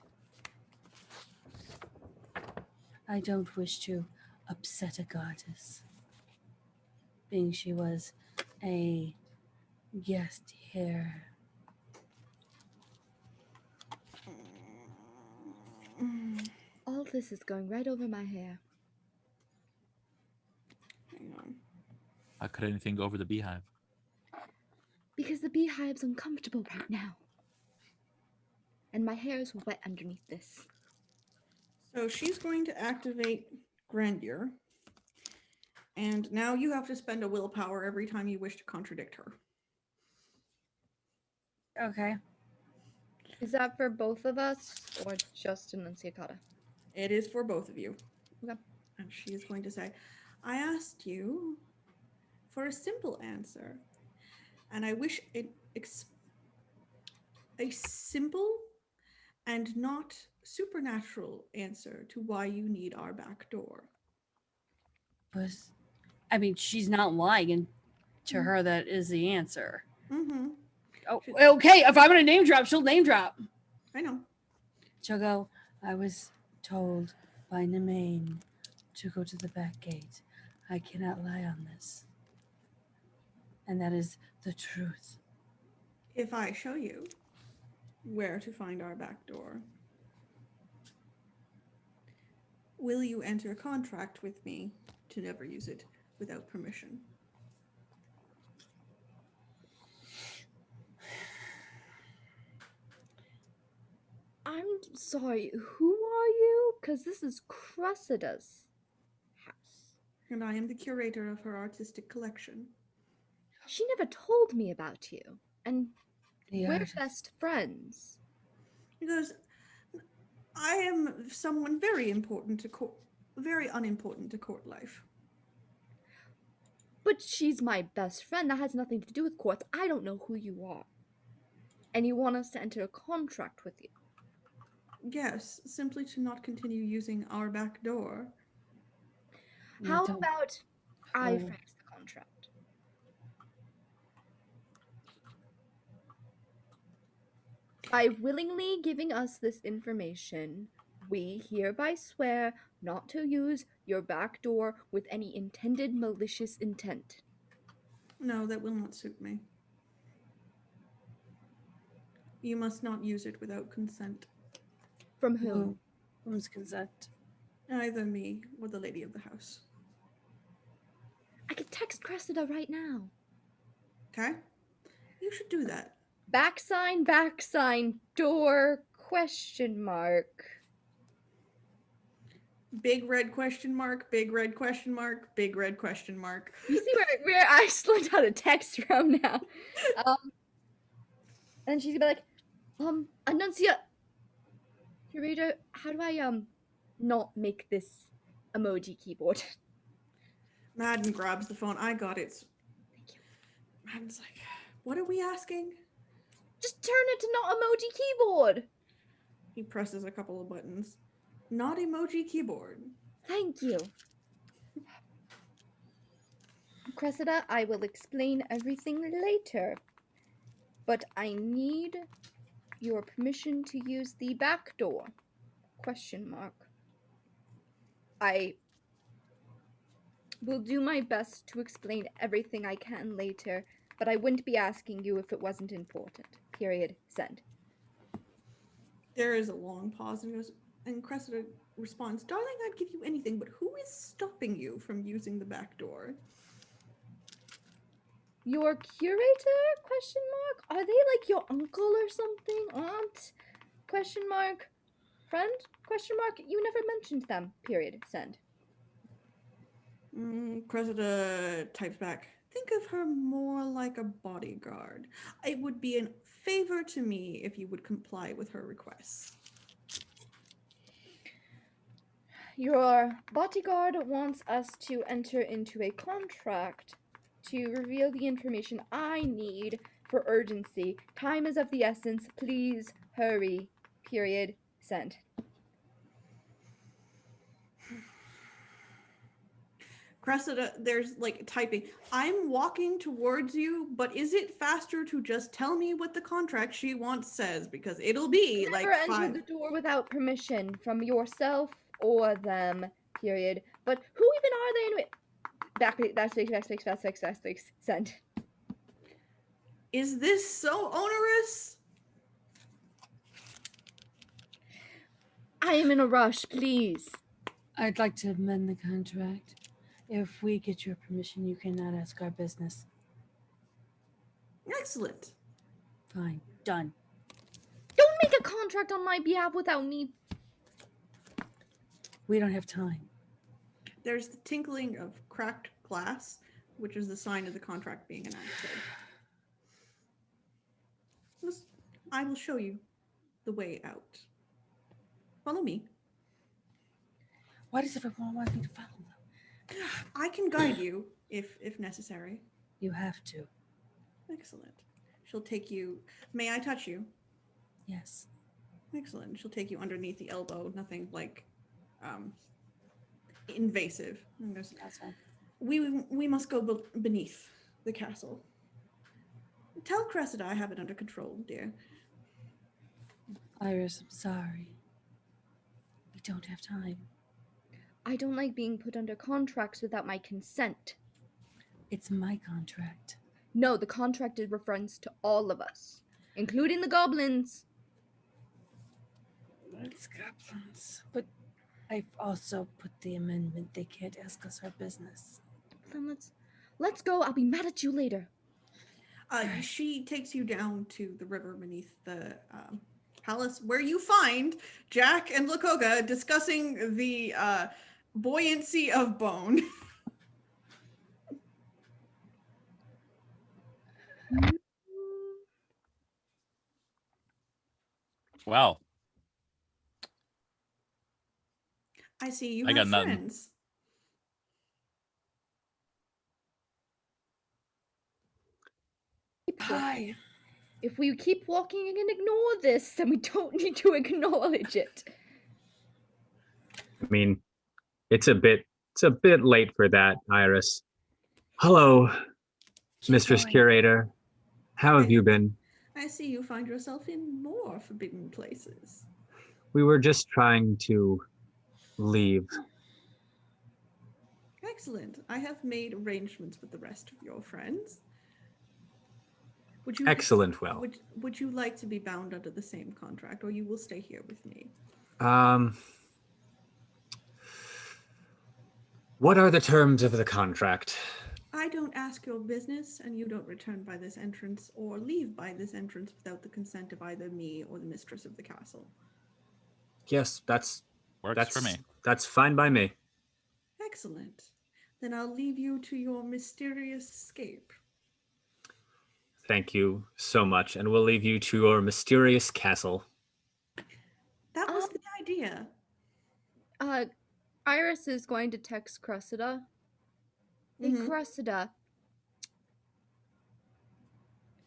I don't wish to upset a goddess, being she was a guest here. All this is going right over my hair. hang on. How could anything go over the beehive? Because the beehive's uncomfortable right now. And my hair is wet underneath this. So she's going to activate Grandeur. And now you have to spend a willpower every time you wish to contradict her. Okay. Is that for both of us or just Annunciata? It is for both of you. Okay. And she is going to say, I asked you for a simple answer. And I wish a simple and not supernatural answer to why you need our back door. But I mean, she's not lying, and to her, that is the answer. Mm-hmm. Oh, okay. If I'm gonna name drop, she'll name drop. I know. She'll go, I was told by Nemain to go to the back gate. I cannot lie on this. And that is the truth. If I show you where to find our back door, will you enter a contract with me to never use it without permission? I'm sorry, who are you? Because this is Cressida's house. And I am the curator of her artistic collection. She never told me about you. And The we're artist. best friends. Because I am someone very important to court, very unimportant to court life. But she's my best friend. That has nothing to do with courts. I don't know who you are. And you want us to enter a contract with you. Yes, simply to not continue using our back door. How don't- about I Oh. fix the contract? By willingly giving us this information, we hereby swear not to use your back door with any intended malicious intent. No, that will not suit me. You must not use it without consent. From whom? Who? Whom's consent? Either me or the lady of the house. I could text Cressida right now. Okay? You should do that. Back sign, door, question mark. Big red question mark, big red question mark, big red question mark. You see where I just learned how to text from now. And she's gonna be like, Annuncia, curator, how do I not make this emoji keyboard? Madden grabs the phone. I got it. Thank you. Madden's like, what are we asking? Just turn it to not emoji keyboard. He presses a couple of buttons. Not emoji keyboard. Thank you. Cressida, I will explain everything later. But I need your permission to use the back door. Question mark. I will do my best to explain everything I can later, but I wouldn't be asking you if it wasn't important. Period. Send. There is a long pause and Cressida responds, Darling, I'd give you anything, but who is stopping you from using the back door? Your curator? Question mark. Are they like your uncle or something? Aunt? Question mark. Friend? Question mark. You never mentioned them. Period. Send. Cressida types back, think of her more like a bodyguard. It would be a favor to me if you would comply with her requests. Your bodyguard wants us to enter into a contract to reveal the information I need for urgency. Time is of the essence. Please hurry. Period. Send. Cressida, there's like typing. I'm walking towards you, but is it faster to just tell me what the contract she wants says? Because it'll be like Never enter 5. the door without permission from yourself or them. Period. But who even are they anyway? Backspace. Send. Is this so onerous? I am in a rush, please. I'd like to amend the contract. If we get your permission, you cannot ask our business. Excellent. Fine. Done. Don't make a contract on my behalf without me. We don't have time. There's the tinkling of cracked glass, which is the sign of the contract being enacted. I will show you the way out. Follow me. Why does everyone want me to follow them? I can guide you if necessary. You have to. Excellent. She'll take you. May I touch you? Yes. Excellent. She'll take you underneath the elbow. Nothing like invasive. And goes, That's fine. we must go beneath the castle. Tell Cressida I have it under control, dear. Iris, I'm sorry. We don't have time. I don't like being put under contracts without my consent. It's my contract. No, the contract is reference to all of us, including the goblins. It's goblins. But I've also put the amendment they can't ask us our business. Then let's go. I'll be mad at you later. She takes you down to the river beneath the palace, where you find Jack and Lakoga discussing the buoyancy of bone. Well, I see you I got have nothing. friends. Hi. If we keep walking and ignore this, then we don't need to acknowledge it. I mean, it's a bit late for that, Iris. Hello, Mistress going. Curator. How have you been? I see you find yourself in more forbidden places. We were just trying to leave. Excellent. I have made arrangements with the rest of your friends. Would you Excellent. Well, would you like to be bound under the same contract, or you will stay here with me? What are the terms of the contract? I don't ask your business, and you don't return by this entrance or leave by this entrance without the consent of either me or the mistress of the castle. Yes, that's for me. That's fine by me. Excellent. Then I'll leave you to your mysterious escape. Thank you so much, and we'll leave you to your mysterious castle. That was the idea. Iris is going to text Cressida. Hey, Mhm. Cressida,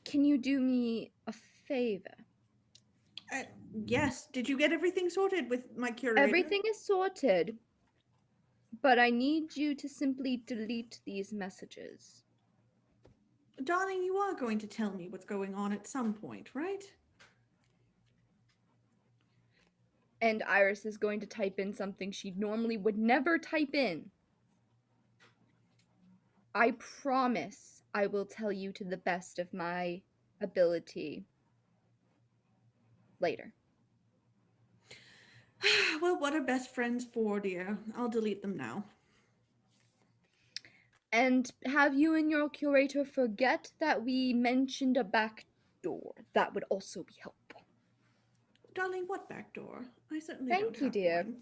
can you do me a favor? Yes. Did you get everything sorted with my curator? Everything is sorted, but I need you to simply delete these messages. Darling, you are going to tell me what's going on at some point, right? And Iris is going to type in something she normally would never type in. I promise I will tell you to the best of my ability later. Well, what are best friends for, dear? I'll delete them now. And have you and your curator forget that we mentioned a back door. That would also be helpful. Darling, what back door? I certainly Thank don't you, have dear. one.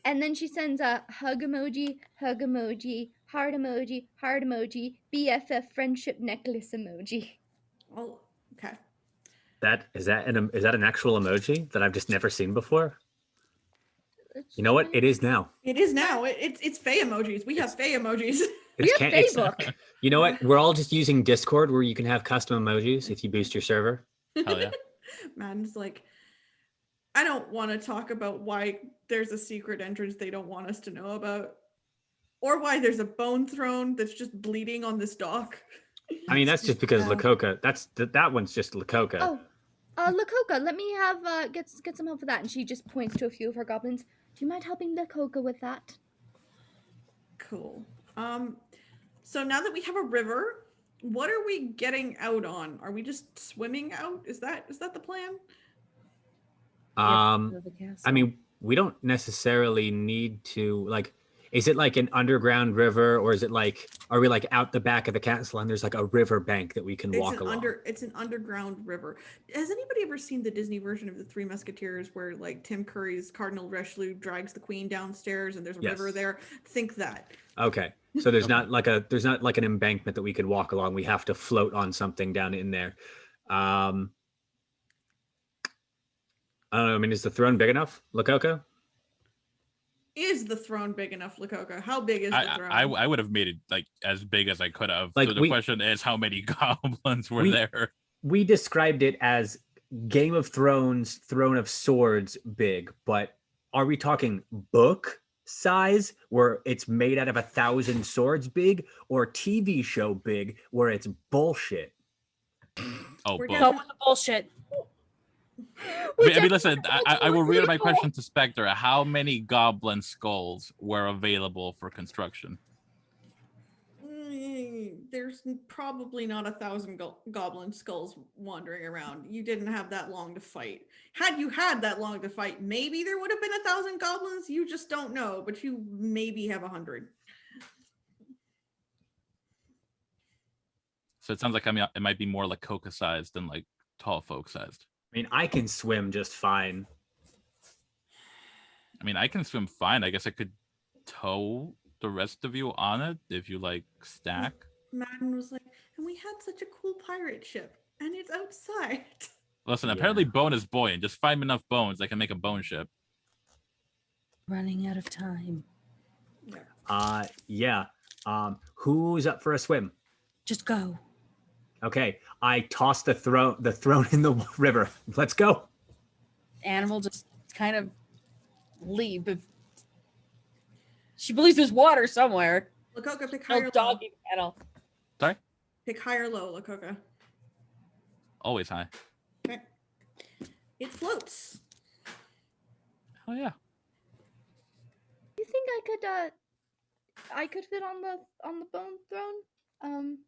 And then she sends a hug emoji, heart emoji, BFF friendship necklace emoji. Well, okay. Is that an actual emoji that I've just never seen before? You know what? It is now. It is now. It's Fae emojis. We have Fae emojis. We have it's- Facebook. You know what? We're all just using Discord, where you can have custom emojis if you boost your server. Hell yeah. Man's like, I don't want to talk about why there's a secret entrance they don't want us to know about, or why there's a bone throne that's just bleeding on this dock. I mean, that's just because Wow. Lakoka. That one's just Lakoka. Oh, Lakoka, let me have get some help with that. And she just points to a few of her goblins. Do you mind helping Lakoka with that? Cool. So now that we have a river, what are we getting out on? Are we just swimming out? Is that the plan? I mean, we don't necessarily need to is it like an underground river, or is it like, are we like out the back of the castle and there's like a river bank that we can walk along? It's an underground river. Has anybody ever seen the Disney version of the Three Musketeers where like Tim Curry's Cardinal Richelieu drags the queen downstairs and there's a river Yes. there? Think that. Okay. So there's not like an embankment that we could walk along. We have to float on something down in there. I don't know. I mean, is the throne big enough, Lakoka? Is the throne big enough, Lakoka? How big is the throne? I would have made it like as big as I could have. Like, so the question is, how many goblins were there? We described it as Game of Thrones, Throne of Swords big, but are we talking book size where it's made out of 1,000 swords big, or TV show big where it's bullshit? Oh, We're both. Go with the bullshit. I mean, listen, I will read my question to Spectre. How many goblin skulls were available for construction? There's probably not 1,000 goblin skulls wandering around. You didn't have that long to fight. Had you had that long to fight, maybe there would have been 1,000 goblins. You just don't know, but you maybe have 100. So it sounds like it might be more Lakota sized than like tall folk sized. I mean, I can swim just fine. I mean, I can swim fine. I guess I could tow the rest of you on it if you like stack. Madden was like, and we had such a cool pirate ship, and it's outside. Listen, Yeah. apparently bone is buoyant. Just find enough bones, I can make a bone ship. Running out of time. Yeah. Who's up for a swim? Just go. Okay, I toss the throne in the river. Let's go. Anna will just kind of leave. If she believes there's water somewhere. Lakota, pick high No or low. doggy paddle. Sorry? Pick high or low, Lakota. Always high. Okay. It floats. Oh yeah. You think I could fit on the bone throne?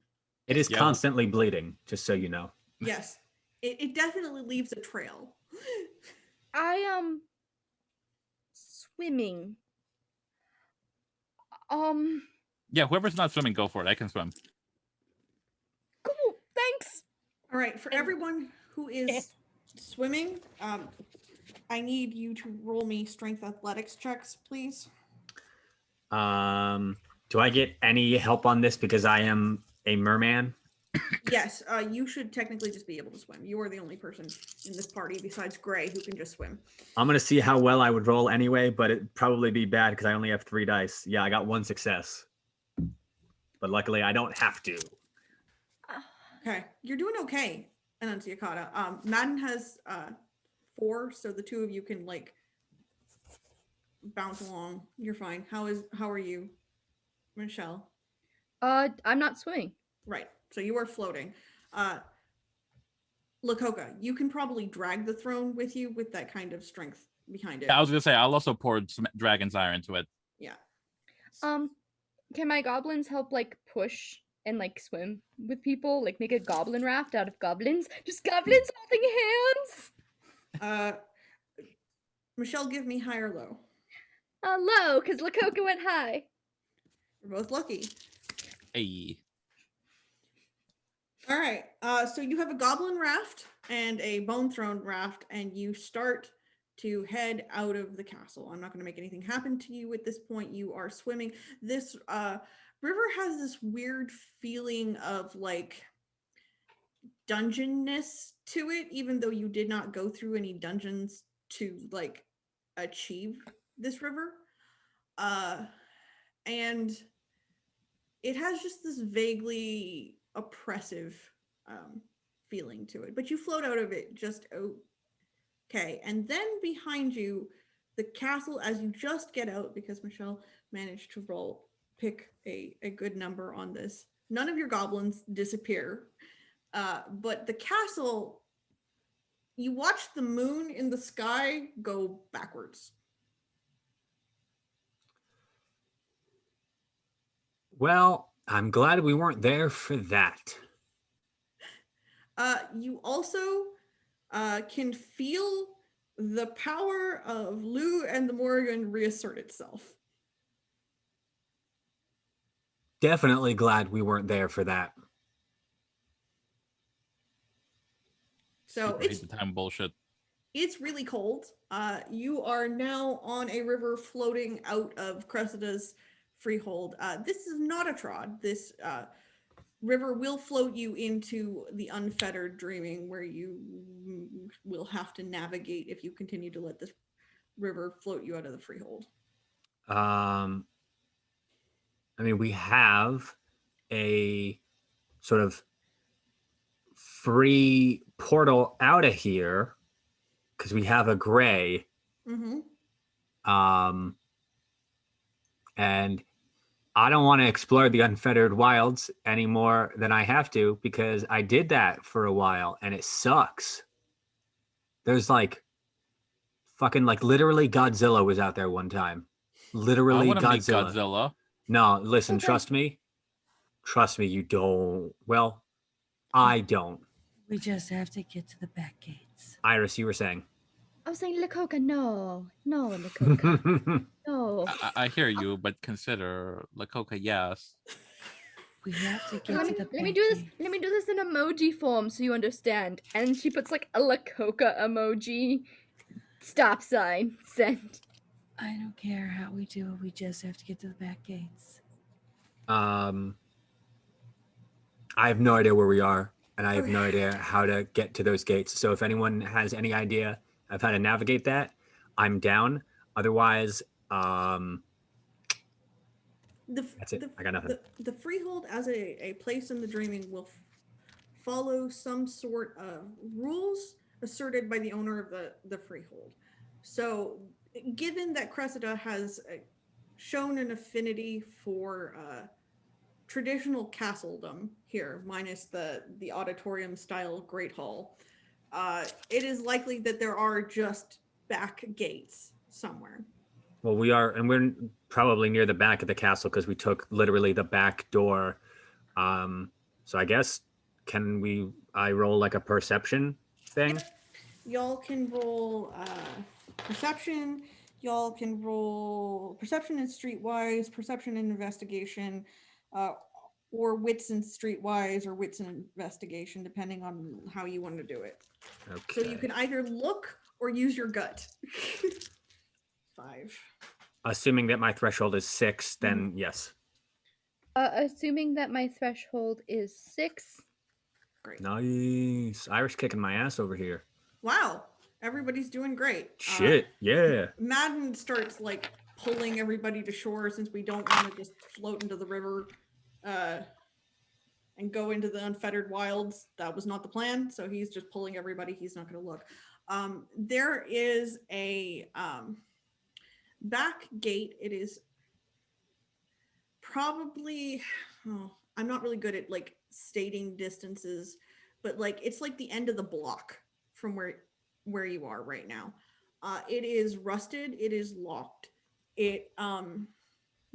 It is Yeah. constantly bleeding, just so you know. Yes. It definitely leaves a trail. I swimming. Yeah, whoever's not swimming, go for it. I can swim. Cool. Thanks. All right, for everyone who is swimming, I need you to roll me strength athletics checks, please. Do I get any help on this because I am a merman? Yes, you should technically just be able to swim. You are the only person in this party besides Gray who can just swim. I'm gonna see how well I would roll anyway, but it'd probably be bad because I only have 3 dice. Yeah, I got 1 success, but luckily I don't have to. Okay, you're doing okay, Annunciata. Madden has 4, so the two of you can like bounce along. You're fine. How are you, Michelle? I'm not swimming. Right. So you are floating. Lakoka, you can probably drag the throne with you with that kind of strength behind it. Yeah, I was gonna say I'll also pour some dragon's ire into it. Yeah. Can my goblins help like push and like swim with people? Like make a goblin raft out of goblins? Just goblins holding hands? Michelle, give me high or low. Low, because Lakoka went high. We're both lucky. Hey. All right. So you have a goblin raft and a bone throne raft, and you start to head out of the castle. I'm not going to make anything happen to you at this point. You are swimming. This river has this weird feeling of like dungeonness to it, even though you did not go through any dungeons to like achieve this river. And it has just this vaguely oppressive feeling to it, but you float out of it just okay. And then behind you, the castle, as you just get out, because Michelle managed to pick a good number on this, none of your goblins disappear, but the castle, you watch the moon in the sky go backwards. Well, I'm glad we weren't there for that. You also can feel the power of Lou and the Morrigan reassert itself. Definitely glad we weren't there for that. So Super hate the time bullshit. it's really cold. You are now on a river floating out of Cressida's freehold. This is not a trod. This river will float you into the unfettered dreaming where you will have to navigate if you continue to let this river float you out of the freehold. I mean, we have a sort of free portal out of here because we have a gray. Mm-hmm. And I don't want to explore the unfettered wilds any more than I have to because I did that for a while and it sucks. There's like fucking like literally Godzilla was out there one time. I Literally want to meet Godzilla. Godzilla. No, listen, Okay. trust me. Trust me, you don't. Well, I don't. We just have to get to the back gates. Iris, you were saying. I was saying Lakota, no. No, Lakota. No. I hear you, but consider Lakota, yes. We have to get Let to me, the let back me do this. gates. Let me do this in emoji form so you understand. And she puts like a Lakota emoji. Stop sign. Send. I don't care how we do it. We just have to get to the back gates. I have no idea where we are, and I have no idea how to get to those gates. So if anyone has any idea of how to navigate that, I'm down. Otherwise, that's it. I got nothing. The Freehold as a place in the Dreaming will follow some sort of rules asserted by the owner of the Freehold. So, given that Cressida has shown an affinity for traditional castledom here, minus the auditorium style Great Hall, it is likely that there are just back gates somewhere. Well, we are, and we're probably near the back of the castle because we took literally the back door. So I guess, I roll like a perception thing? Y'all can roll perception. Y'all can roll perception and streetwise, perception and investigation, or wits and streetwise, or wits and investigation, depending on how you want to do it. Okay. So you can either look or use your gut. 5. Assuming that my threshold is 6, then yes. Assuming that my threshold is 6. Great. Nice. Irish kicking my ass over here. Wow. Everybody's doing great. Shit. Yeah. Madden starts like pulling everybody to shore since we don't want to just float into the river and go into the unfettered wilds. That was not the plan. So he's just pulling everybody. He's not going to look. There is a back gate. It is probably, I'm not really good at like stating distances, but like it's like the end of the block from where you are right now. It is rusted. It is locked. It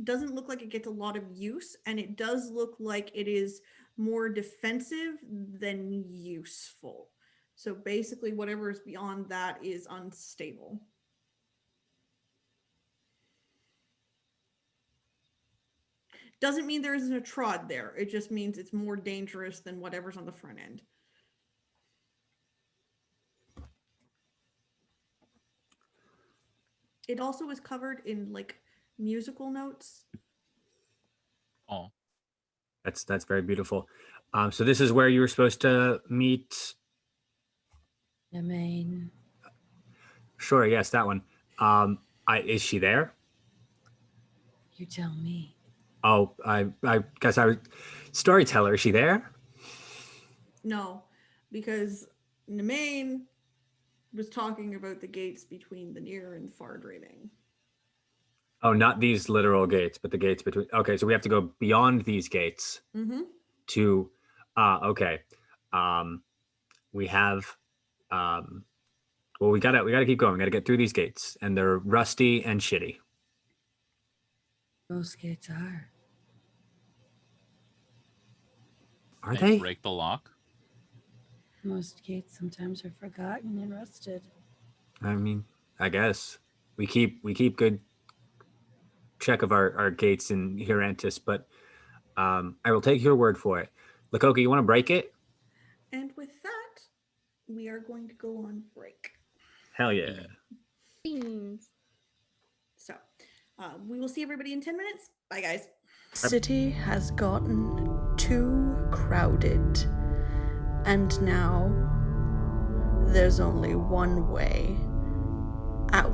doesn't look like it gets a lot of use, and it does look like it is more defensive than useful. So basically whatever is beyond that is unstable. Doesn't mean there isn't a trod there. It just means it's more dangerous than whatever's on the front end. It also is covered in like musical notes. Oh, That's very beautiful. So this is where you were supposed to meet. I mean, Sure, yes, that one. Is she there? you tell me. Oh, I guess I was storyteller. Is she there? No, because Nemain was talking about the gates between the near and far dreaming. Oh, not these literal gates, but the gates between. Okay, so we have to go beyond these gates Mm-hmm. to. Okay. We have. Well, we gotta keep going. We gotta get through these gates, and they're rusty and shitty. Most gates are. Are can I they? break the lock? Most gates sometimes are forgotten and rusted. I mean, I guess we keep good check of our gates in Herantis, but I will take your word for it. Lakoka, you want to break it? And with that, we are going to go on break. Hell yeah. Beans. So we will see everybody in 10 minutes. Bye, guys. City has gotten too crowded, and now there's only one way out.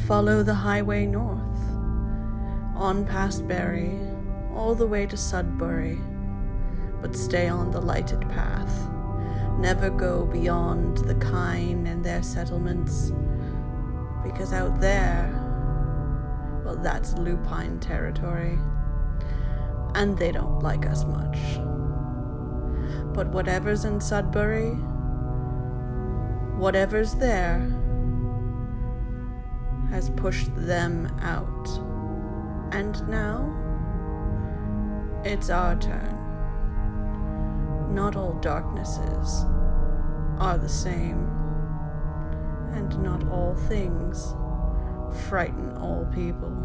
Follow the highway north, on past Berry, all the way to Sudbury, but stay on the lighted path. Never go beyond the Kine and their settlements, because out there, well, that's lupine territory. and they don't like us much. But whatever's in Sudbury, whatever's there, has pushed them out. And now, it's our turn. Not all darknesses are the same, and not all things frighten all people.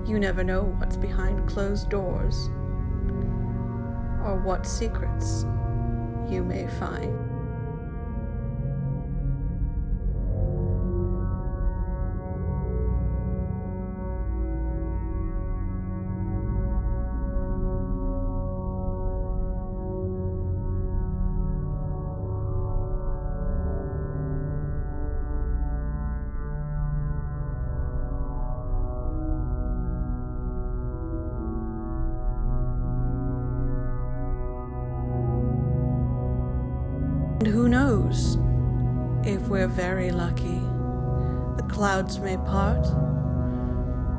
You never know what's behind closed doors, or what secrets you may find. And who knows, if we're very lucky, the clouds may part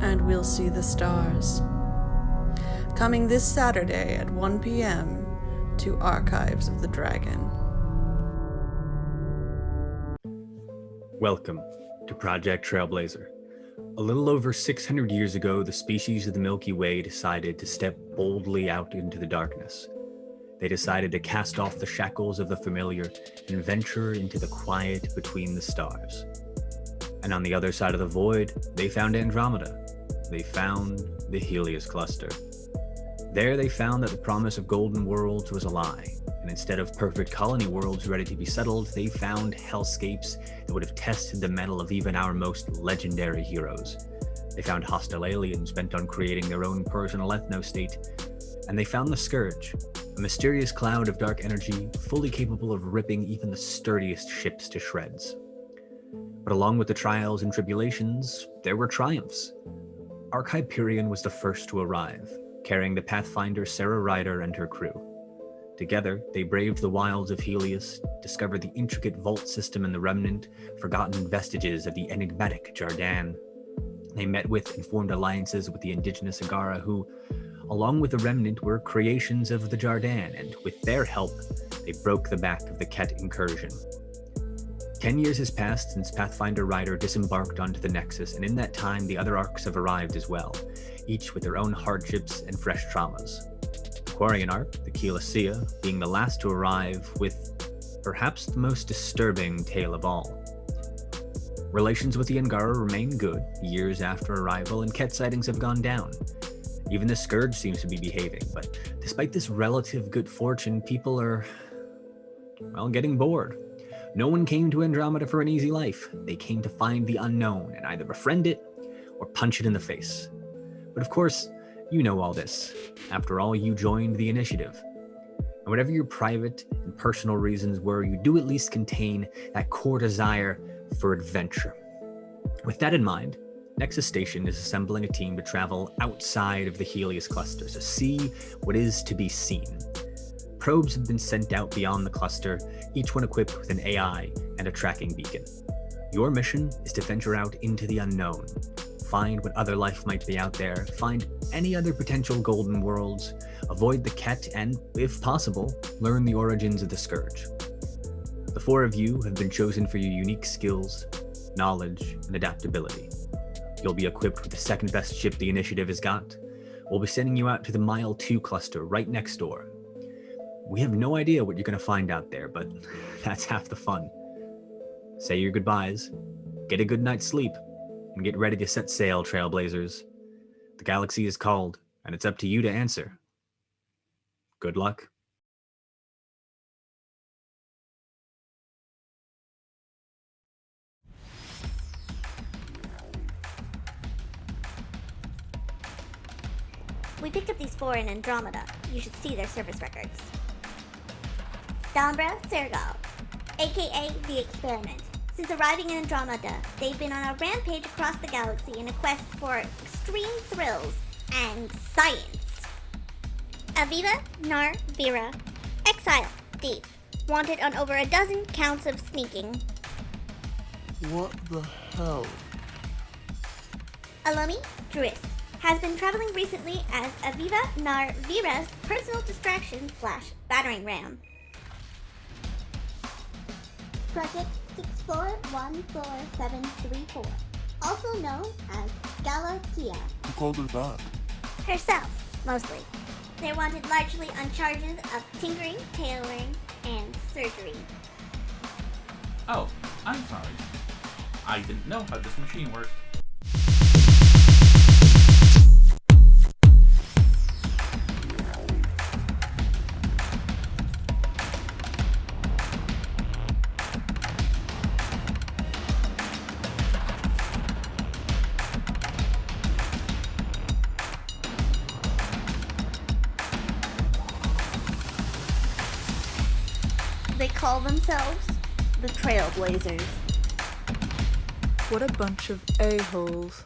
and we'll see the stars. Coming this Saturday at 1 p.m. to Archives of the Dragon. Welcome to Project Trailblazer. A little over 600 years ago, the species of the Milky Way decided to step boldly out into the darkness. They decided to cast off the shackles of the familiar and venture into the quiet between the stars. And on the other side of the void, they found Andromeda. They found the Helios Cluster. There they found that the promise of golden worlds was a lie, and instead of perfect colony worlds ready to be settled, they found hellscapes that would have tested the mettle of even our most legendary heroes. They found hostile aliens bent on creating their own personal ethno-state, and they found the Scourge, a mysterious cloud of dark energy fully capable of ripping even the sturdiest ships to shreds. But along with the trials and tribulations, there were triumphs. Arch-Hyperion was the first to arrive, carrying the Pathfinder Sarah Ryder and her crew. Together, they braved the wilds of Helios, discovered the intricate vault system in the Remnant, forgotten vestiges of the enigmatic Jardan. They met with and formed alliances with the indigenous Agara, who, along with the Remnant, were creations of the Jardan, and with their help, they broke the back of the Ket incursion. 10 years has passed since Pathfinder Ryder disembarked onto the Nexus, and in that time, the other Arcs have arrived as well, each with their own hardships and fresh traumas. Quarian Arc, the Keylesea, being the last to arrive with perhaps the most disturbing tale of all. Relations with the Angara remain good years after arrival, and Ket sightings have gone down. Even the Scourge seems to be behaving, but despite this relative good fortune, people are, well, getting bored. No one came to Andromeda for an easy life. They came to find the unknown and either befriend it or punch it in the face. But of course, you know all this. After all, you joined the initiative. And whatever your private and personal reasons were, you do at least contain that core desire for adventure. With that in mind, Nexus Station is assembling a team to travel outside of the Helios cluster to see what is to be seen. Probes have been sent out beyond the cluster, each one equipped with an AI and a tracking beacon. Your mission is to venture out into the unknown, find what other life might be out there, find any other potential golden worlds, avoid the Ket, and, if possible, learn the origins of the Scourge. The four of you have been chosen for your unique skills, knowledge, and adaptability. You'll be equipped with the second best ship the initiative has got. We'll be sending you out to the Mile 2 cluster right next door. We have no idea what you're going to find out there, but that's half the fun. Say your goodbyes, get a good night's sleep, and get ready to set sail, Trailblazers. The galaxy is called, and it's up to you to answer. Good luck. We picked up these four in Andromeda. You should see their service records. Dambra Sergal, aka The Experiment. Since arriving in Andromeda, they've been on a rampage across the galaxy in a quest for extreme thrills and science. Aviva Nar Vera, Exile, Thief. wanted on over a dozen counts of sneaking. What the hell? Alumi Driss has been traveling recently as Aviva Nar Vira's personal distraction / battering ram. Project 64144734, also known as Galatea. Who called her that? Herself, mostly. They're wanted largely on charges of tinkering, tailoring, and surgery. Oh, I'm sorry. I didn't know how this machine worked. They call themselves the Trailblazers. What a bunch of a-holes.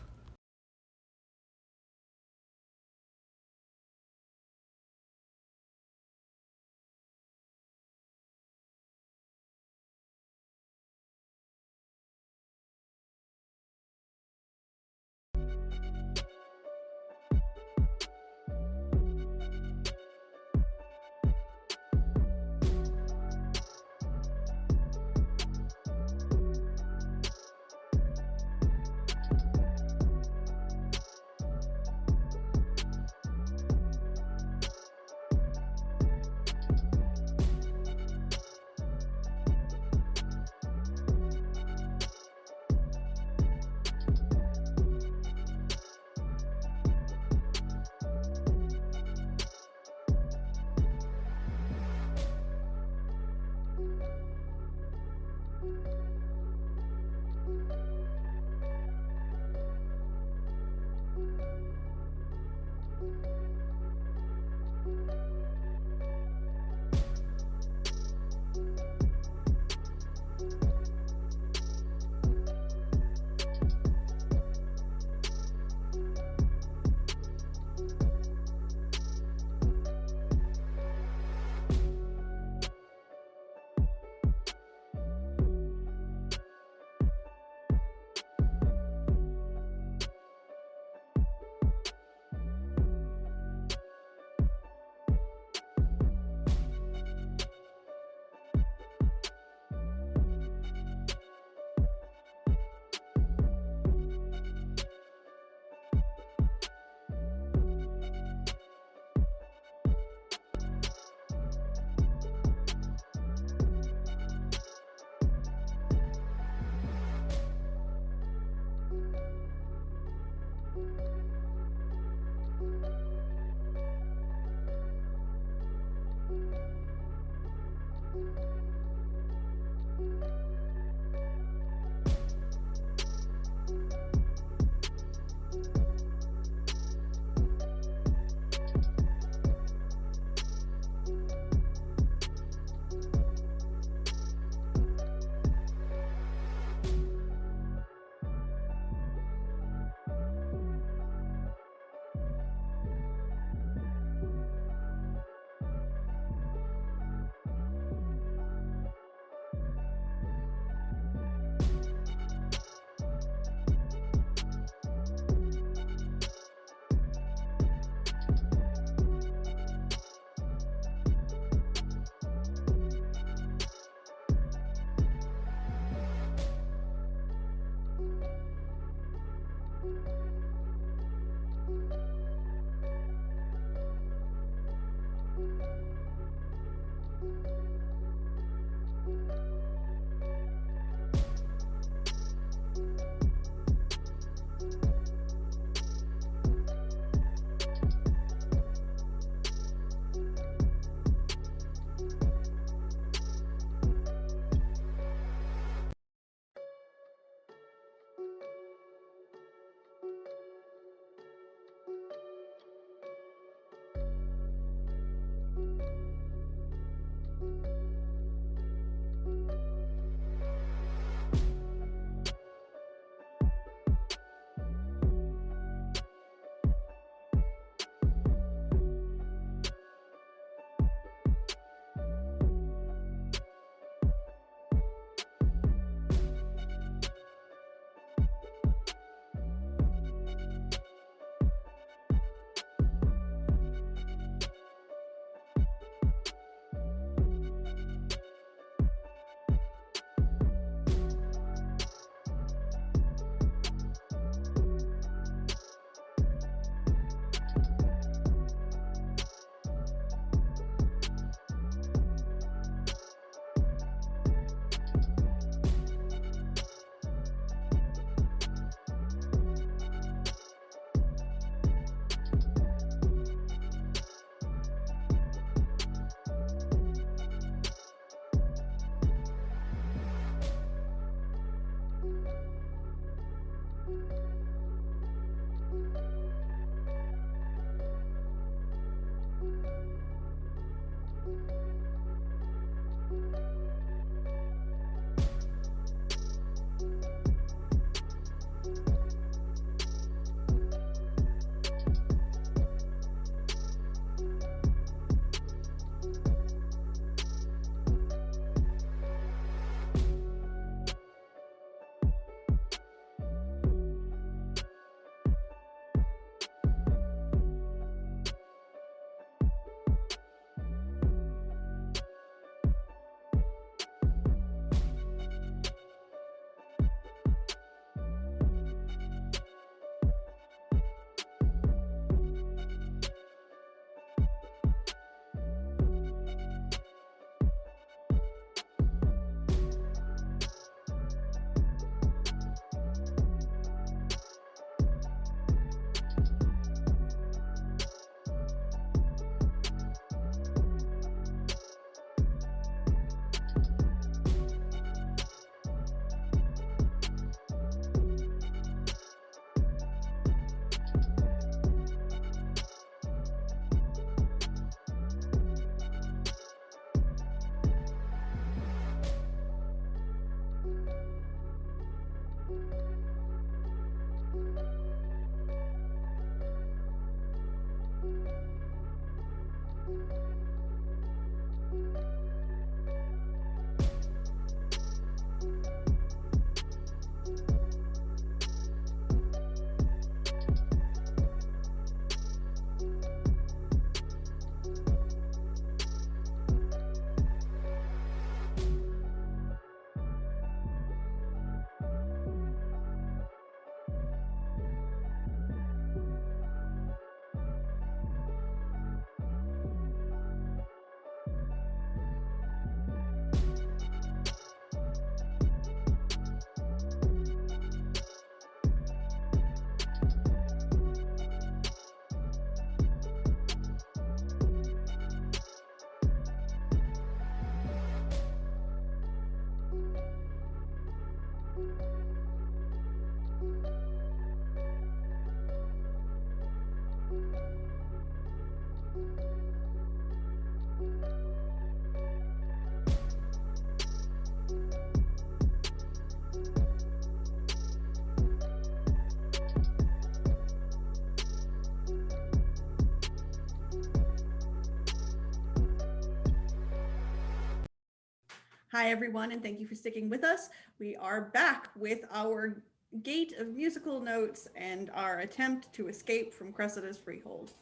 Hi, everyone, and thank you for sticking with us. We are back with our gate of musical notes and our attempt to escape from Cressida's freehold.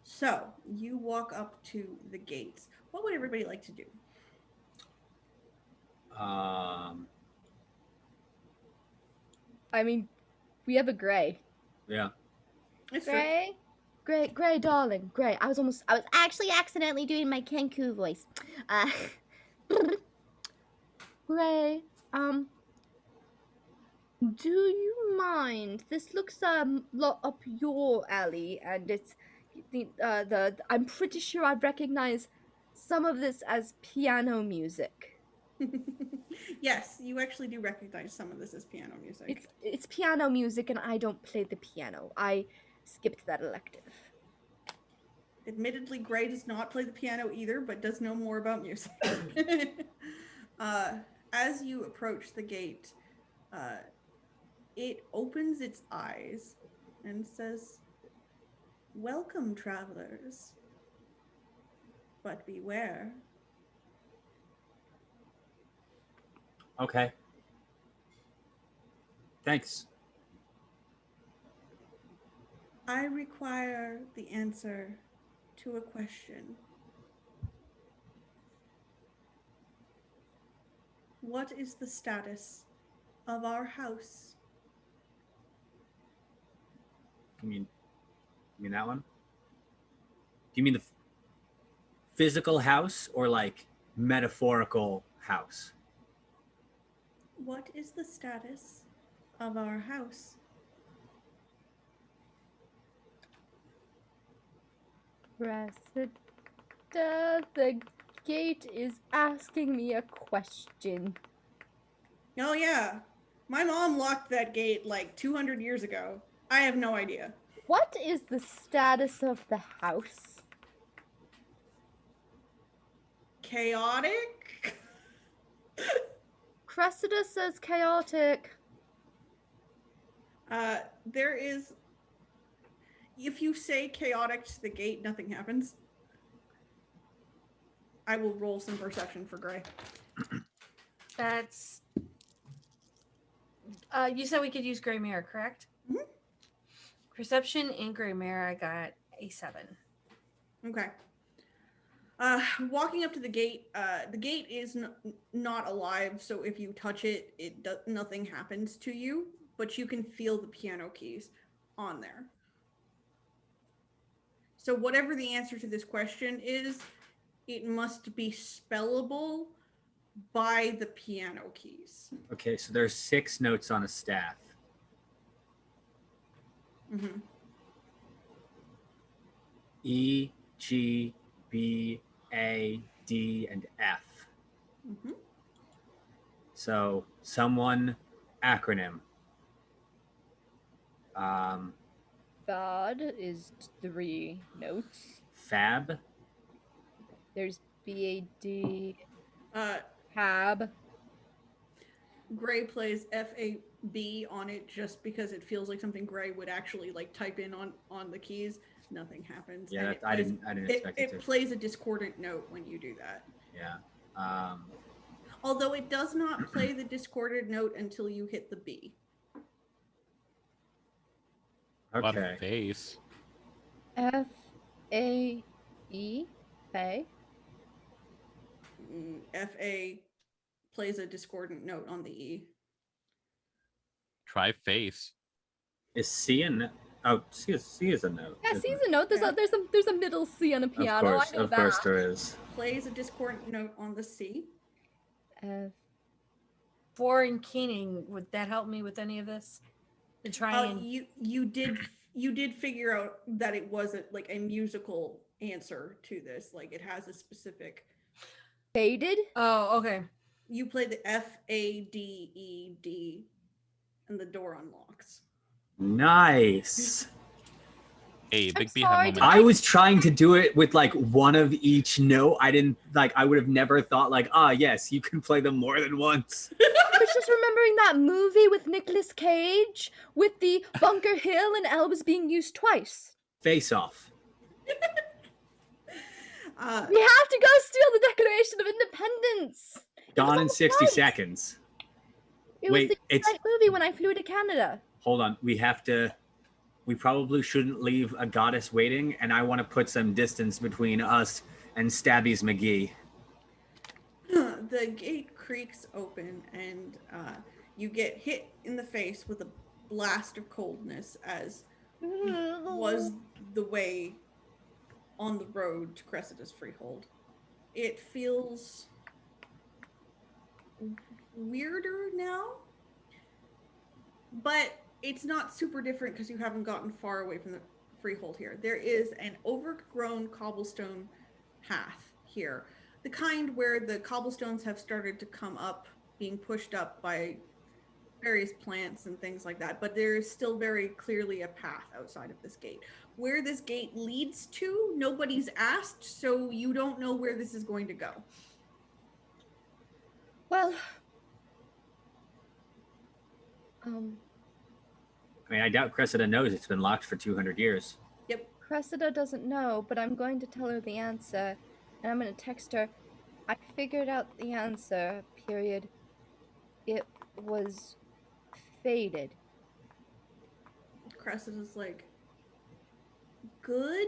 So, you walk up to the gates. What would everybody like to do? I mean, we have a Gray. Yeah. It's true. Gray, darling, Gray. I was actually accidentally doing my Kenku voice. Gray, do you mind? This looks lot up your alley, and it's the I'm pretty sure I recognize some of this as piano music. Yes, you actually do recognize some of this as piano music. It's piano music, and I don't play the piano. I skipped that elective. Admittedly, Gray does not play the piano either, but does know more about music. As you approach the gate, it opens its eyes and says, "Welcome, travelers, but beware." Okay. Thanks. I require the answer to a question. What is the status of our house? You mean that one? Do you mean the physical house or like metaphorical house? What is the status of our house? Cressida, the gate is asking me a question. Oh yeah, my mom locked that gate like 200 years ago. I have no idea. What is the status of the house? Chaotic? Cressida says chaotic. There is, if you say chaotic to the gate, nothing happens. I will roll some perception for Gray. That's. You said we could use Gray Mirror, correct? Mhm. Perception in Gray Mirror, I got a 7. Okay. Walking up to the gate is not alive, so if you touch it, nothing happens to you, but you can feel the piano keys on there. So whatever the answer to this question is, it must be spellable by the piano keys. Okay, so there's 6 notes on a staff. Mm-hmm. E, G, B, A, D, and F. Mm-hmm. So someone acronym. FAD is 3 notes. Fab. There's BAD. Hab. Gray plays FAB on it just because it feels like something Gray would actually like type in on the keys. Nothing happens. Yeah, I didn't expect it to. It plays a discordant note when you do that. Yeah. Although it does not play the discordant note until you hit the B. What Okay. a face. FAE. Faye. FA plays a discordant note on the E. Try face. Is C a note? Oh, C is a note. Yeah, isn't C's it? a note. There's a middle C on a piano. I know Of that. course there is. Plays a discordant note on the C. F. 4 in keening. Would that help me with any of this? To try and You did figure out that it was a musical answer to this. Like it has a specific. Faded. Oh, okay. You play the FADED, and the door unlocks. Nice. Hey, Big B sorry, had did moments. I was trying to do it with like one of each note. I didn't like. I would have never thought like, yes, you can play them more than once. I was just remembering that movie with Nicolas Cage with the Bunker Hill and elves being used twice. Face Off. We have to go steal the Declaration of Independence. Gone on in the 60 flight. seconds. It Wait, was the it's- night movie when I flew to Canada. Hold on. We probably shouldn't leave a goddess waiting, and I want to put some distance between us and Stabby's McGee. The gate creaks open, and you get hit in the face with a blast of coldness, as was the way on the road to Cressida's Freehold. It feels weirder now, but it's not super different because you haven't gotten far away from the Freehold here. There is an overgrown cobblestone path here, the kind where the cobblestones have started to come up, being pushed up by various plants and things like that, but there is still very clearly a path outside of this gate. Where this gate leads to, nobody's asked, so you don't know where this is going to go. Well, I mean, I doubt Cressida knows it's been locked for 200 years. Yep. Cressida doesn't know, but I'm going to tell her the answer, and I'm going to text her. I figured out the answer, period. It was faded. Cressida's like, good,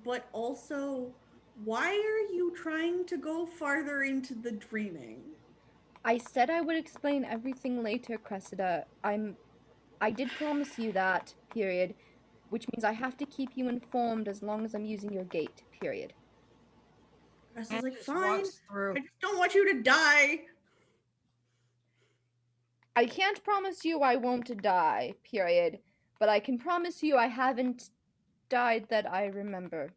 but also, why are you trying to go farther into the dreaming? I said I would explain everything later, Cressida. I did promise you that, period. Which means I have to keep you informed as long as I'm using your gate, period. Cressida's like, Just fine, walks through. I just don't want you to die. I can't promise you I won't die, period. But I can promise you I haven't died that I remember.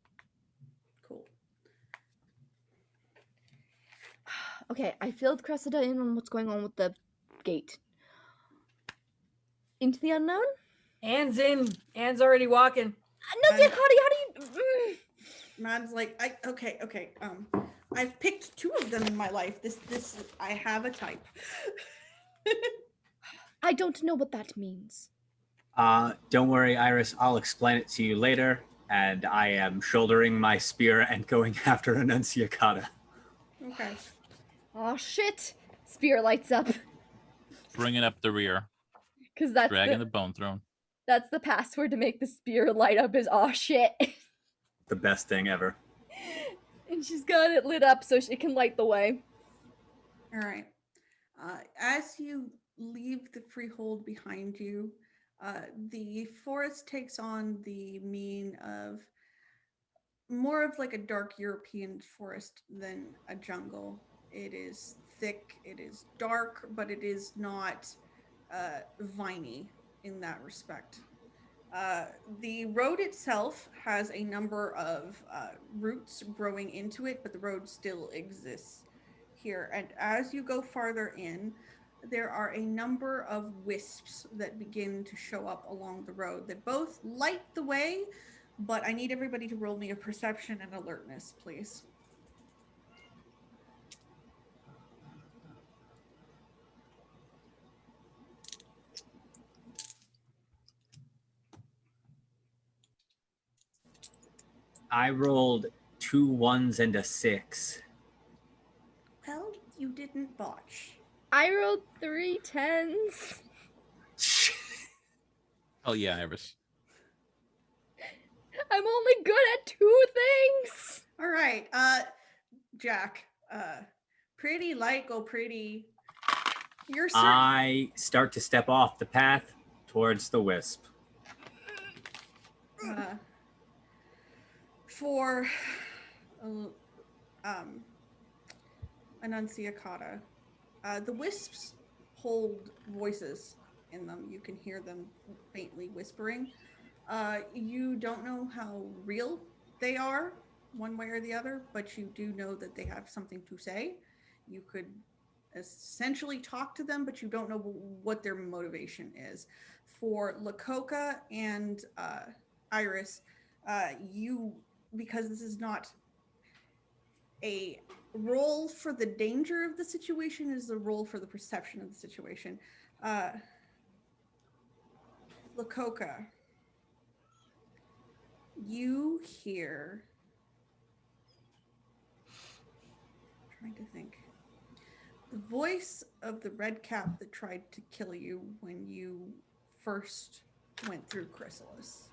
Cool. Okay, I filled Cressida in on what's going on with the gate. Into the unknown? Anne's in. Anne's already walking. No, Dick, how do you... Mad's like, okay. I've picked 2 of them in my life. I have a type. I don't know what that means. Don't worry, Iris. I'll explain it to you later. And I am shouldering my spear and going after Annunciata. Okay. Oh shit! Spear lights up. Bringing up the rear. Because that's Dragging the bone throne. That's the password to make the spear light up is aw shit. The best thing ever. And she's got it lit up so she can light the way. All right. As you leave the Freehold behind you, the forest takes on the mien of more of like a dark European forest than a jungle. It is thick, it is dark, but it is not viney in that respect. The road itself has a number of roots growing into it, but the road still exists here. And as you go farther in, there are a number of wisps that begin to show up along the road that both light the way, but I need everybody to roll me a perception and alertness, please. I rolled 2 1s and a 6. Well, you didn't botch. I rolled 3 10s. Oh yeah, Iris. I'm only good at 2 things. All right, Jack. Pretty light, go pretty. You're certain. I start to step off the path towards the wisp. For Annunciata, the wisps hold voices in them. You can hear them faintly whispering. You don't know how real they are, one way or the other, but you do know that they have something to say. You could essentially talk to them, but you don't know what their motivation is. For Lakota and Iris, because this is not a roll for the danger of the situation, is a roll for the perception of the situation. Lakota, you hear, I'm trying to think. The voice of the red cap that tried to kill you when you first went through Chrysalis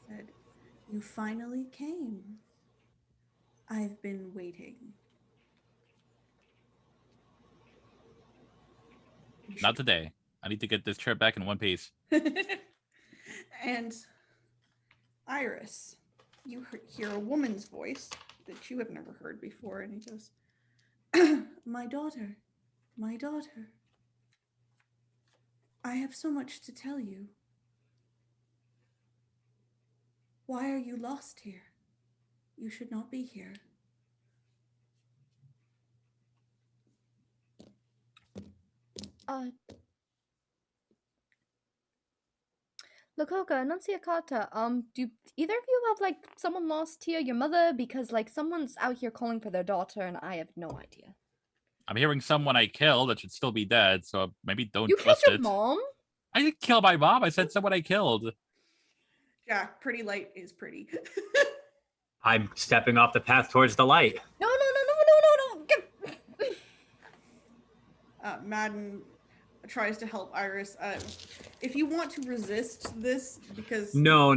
said, "You finally came. I've been waiting." You Not should- today. I need to get this chair back in one piece. And Iris, you hear a woman's voice that you have never heard before, and he goes, my daughter, I have so much to tell you. Why are you lost here? You should not be here. Lakoka, Annunciata, do either of you have like someone lost here, your mother? Because like someone's out here calling for their daughter, and I have no idea. I'm hearing someone I killed that should still be dead, so maybe don't You killed trust your it. mom? I didn't kill my mom. I said someone I killed. Jack, pretty light is pretty. I'm stepping off the path towards the light. No. Madden tries to help Iris. If you want to resist this, because No,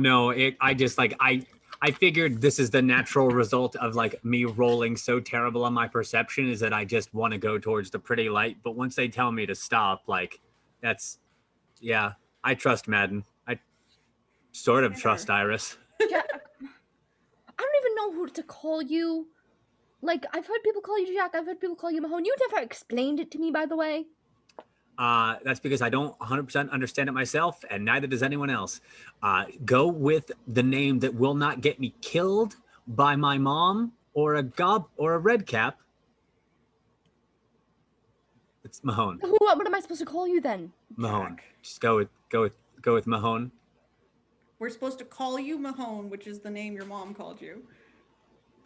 I figured this is the natural result of like me rolling so terrible on my perception is that I just want to go towards the pretty light. But once they tell me to stop, like yeah, I trust Madden. I sort of trust Iris. I don't even know who to call you. Like, I've heard people call you Jack. I've heard people call you Mahone. You never explained it to me, by the way. That's because I don't 100% understand it myself, and neither does anyone else. Go with the name that will not get me killed by my mom or a red cap. It's Mahone. What am I supposed to call you then? Mahone. Jack. Just go with Mahone. We're supposed to call you Mahone, which is the name your mom called you.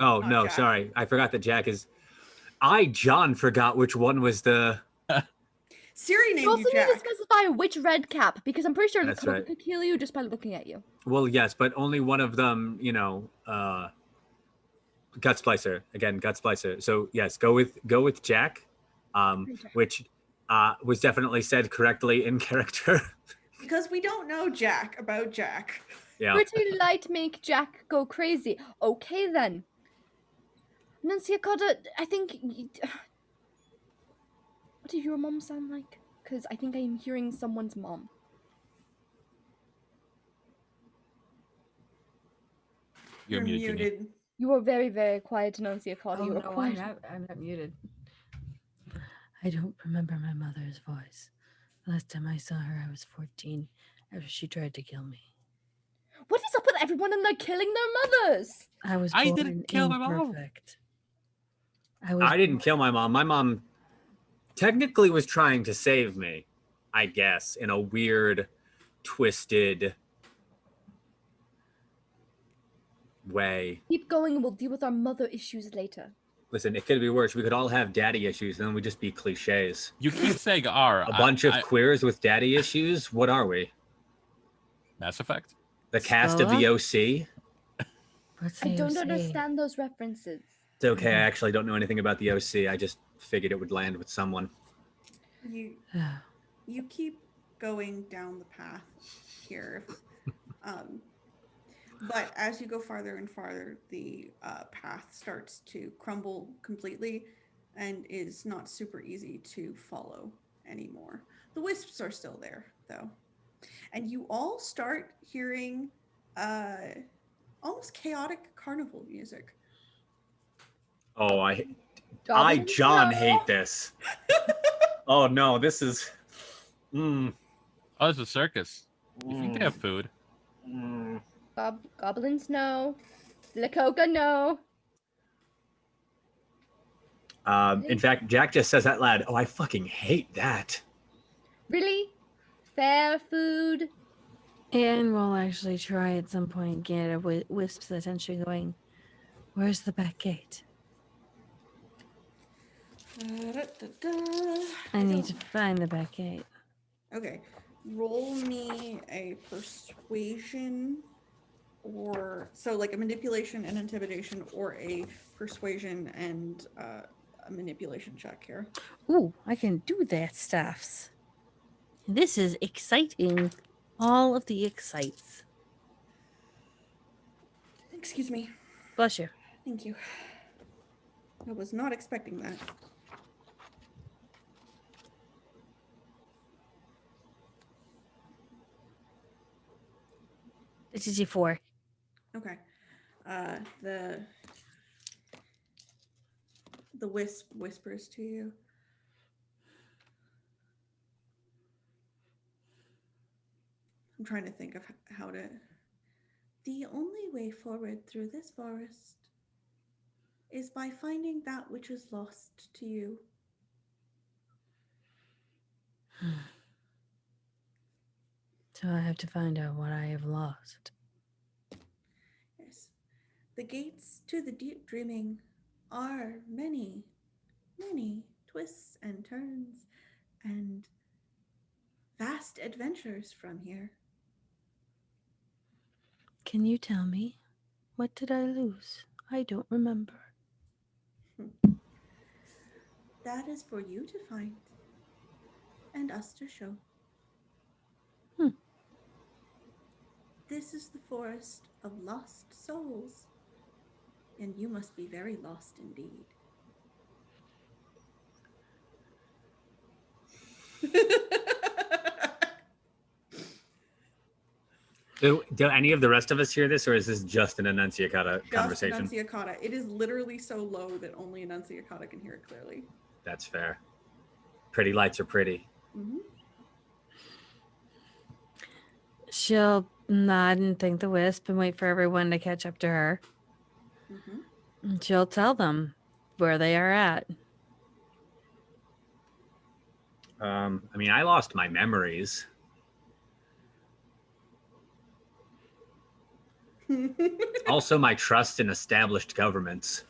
Oh Not no, Jack. sorry. I forgot that Jack is. John, forgot which one was the. Siri You named also you need to Jack. specify which red cap, because I'm pretty sure That's Lakoka right. could kill you just by looking at you. Well, yes, but only one of them. Gut Splicer again. Gut Splicer. So yes, go with Jack, which was definitely said correctly in character. Because we don't know Jack about Jack. Yeah. Pretty light make Jack go crazy. Okay then. Nunciacata, I think. What does your mom sound like? Because I think I am hearing someone's mom. You're muted. Ginny. You were very, very quiet, Nunciacata. Oh You were no, quiet. I'm not muted. I don't remember my mother's voice. The last time I saw her, I was 14, after she tried to kill me. What is up with everyone and they're killing their mothers? I didn't kill my mom. Imperfect. I didn't kill my mom. My mom technically was trying to save me, I guess, in a weird, twisted way. Keep going and we'll deal with our mother issues later. Listen, it could be worse. We could all have daddy issues, and then we'd just be cliches. You keep saying R. A bunch of queers with daddy issues? What are we? Mass Effect? The cast of the OC? What's I the don't OC? understand those references. It's okay. I actually don't know anything about the OC. I just figured it would land with someone. You keep going down the path here. But as you go farther and farther, the path starts to crumble completely and is not super easy to follow anymore. The wisps are still there, though. And you all start hearing almost chaotic carnival music. Oh, Goblins? John, No. hate this. Oh, no, this is... Oh, it's a circus. You think they have food? Goblins, no. Lakoka, no. In fact, Jack just says that loud. Oh, I fucking hate that. Really? Fair food? And we'll actually try at some point get a Wisp's attention going. Where's the back gate? I need to find the back gate. Okay, roll me a persuasion or so like a manipulation and intimidation or a persuasion and a manipulation check here. Ooh, I can do that stuffs. This is exciting. All of the excites. Excuse me. Bless you. Thank you. I was not expecting that. This is your 4. Okay. The wisp whispers to you. I'm trying to think of how to. The only way forward through this forest is by finding that which is lost to you. So I have to find out what I have lost. Yes. The gates to the deep dreaming are many, many twists and turns and vast adventures from here. Can you tell me? What did I lose? I don't remember. That is for you to find and us to show. This is the forest of lost souls, and you must be very lost indeed. Do any of the rest of us hear this, or is this just an Enunciacata Just conversation? Enunciacata. It is literally so low that only Enunciacata can hear it clearly. That's fair. Pretty lights are pretty. Mm-hmm. She'll nod and thank the wisp and wait for everyone to catch up to her. Mm-hmm. And she'll tell them where they are at. I mean, I lost my memories. Also, my trust in established governments.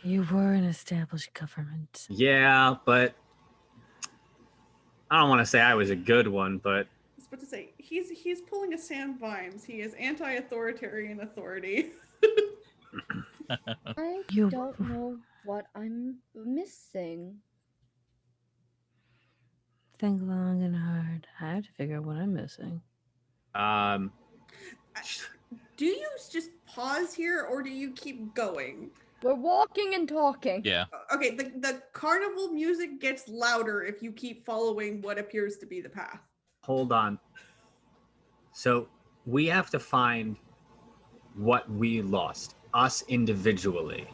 You were an established government. Yeah, but I don't want to say I was a good one, but I was about to say, he's pulling a Sam Vimes. He is anti-authoritarian authority. I You- don't know what I'm missing. Think long and hard. I have to figure out what I'm missing. Do you just pause here, or do you keep going? We're walking and talking. Yeah. Okay, the carnival music gets louder if you keep following what appears to be the path. hold on. So we have to find what we lost, us individually.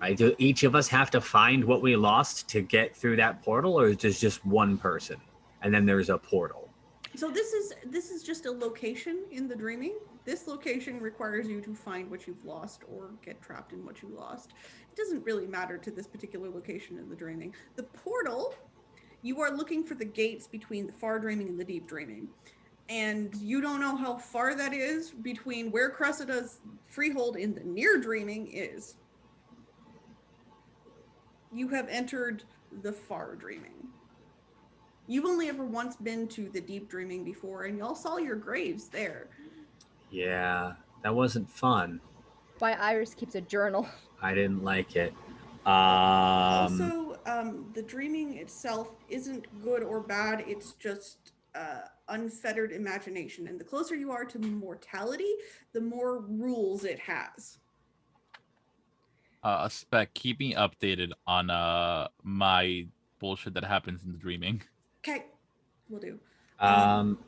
Right? Do each of us have to find what we lost to get through that portal, or is this just one person and then there's a portal? So this is just a location in the dreaming. This location requires you to find what you've lost or get trapped in what you lost. It doesn't really matter to this particular location in the dreaming. The portal, you are looking for the gates between the far dreaming and the deep dreaming. And you don't know how far that is between where Cressida's freehold in the near dreaming is. You have entered the far dreaming. You've only ever once been to the deep dreaming before, and y'all saw your graves there. Yeah, that wasn't fun. Why Iris keeps a journal. I didn't like it. Also, the dreaming itself isn't good or bad. It's just unfettered imagination. And the closer you are to mortality, the more rules it has. Spec, keep me updated on my bullshit that happens in the dreaming. Okay, will do. Um,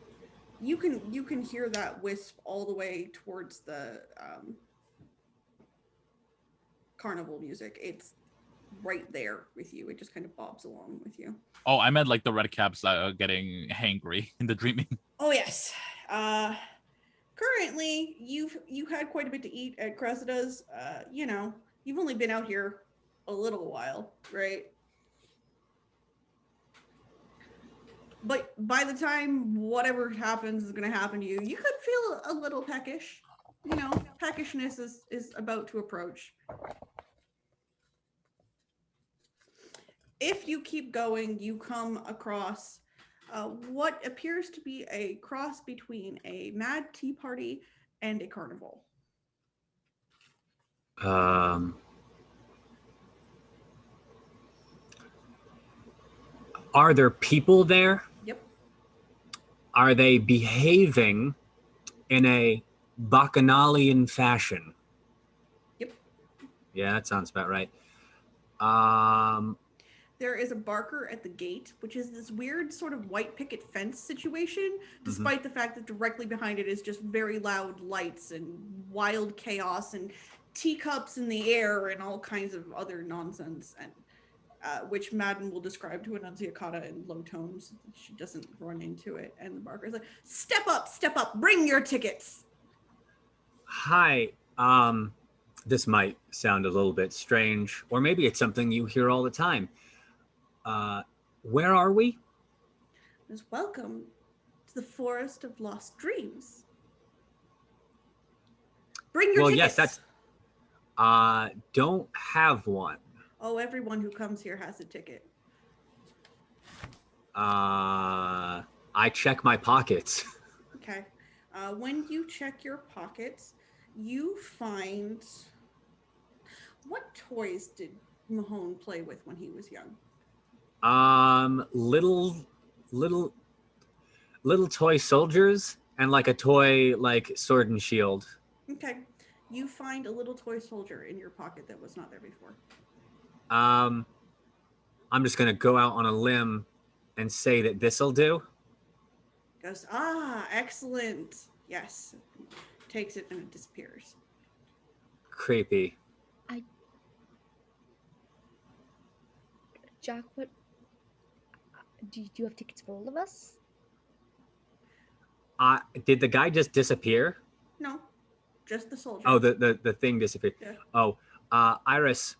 You can hear that wisp all the way towards the carnival music. It's right there with you. It just kind of bobs along with you. Oh, I meant like the red caps getting hangry in the dreaming. Oh yes. Currently, you've had quite a bit to eat at Cressida's. You know, you've only been out here a little while, right? But by the time whatever happens is going to happen to you, you could feel a little peckish. You know, peckishness is about to approach. If you keep going, you come across what appears to be a cross between a mad tea party and a carnival. Are there people there? Yep. Are they behaving in a bacchanalian fashion? Yep. Yeah, that sounds about right. There is a barker at the gate, which is this weird sort of white picket fence situation, despite the fact that directly behind it is just very loud lights and wild chaos and teacups in the air and all kinds of other nonsense, and which Madden will describe to Annunziata in low tones. She doesn't run into it. And the barker is like, step up, bring your tickets. Hi. This might sound a little bit strange, or maybe it's something you hear all the time. Where are we? Welcome to the Forest of Lost Dreams. Bring your tickets. Yes, that's... don't have one. Oh, everyone who comes here has a ticket. I check my pockets. Okay. When you check your pockets, you find... What toys did Mahone play with when he was young? Little toy soldiers and like a toy like sword and shield. Okay. You find a little toy soldier in your pocket that was not there before. I'm just gonna go out on a limb and say that this'll do. Goes, excellent. Yes. Takes it and it disappears. Creepy. Jack, what? Do you have tickets for all of us? Did the guy just disappear? No, just the soldier. Oh, the thing disappeared. Yeah. Oh, Iris,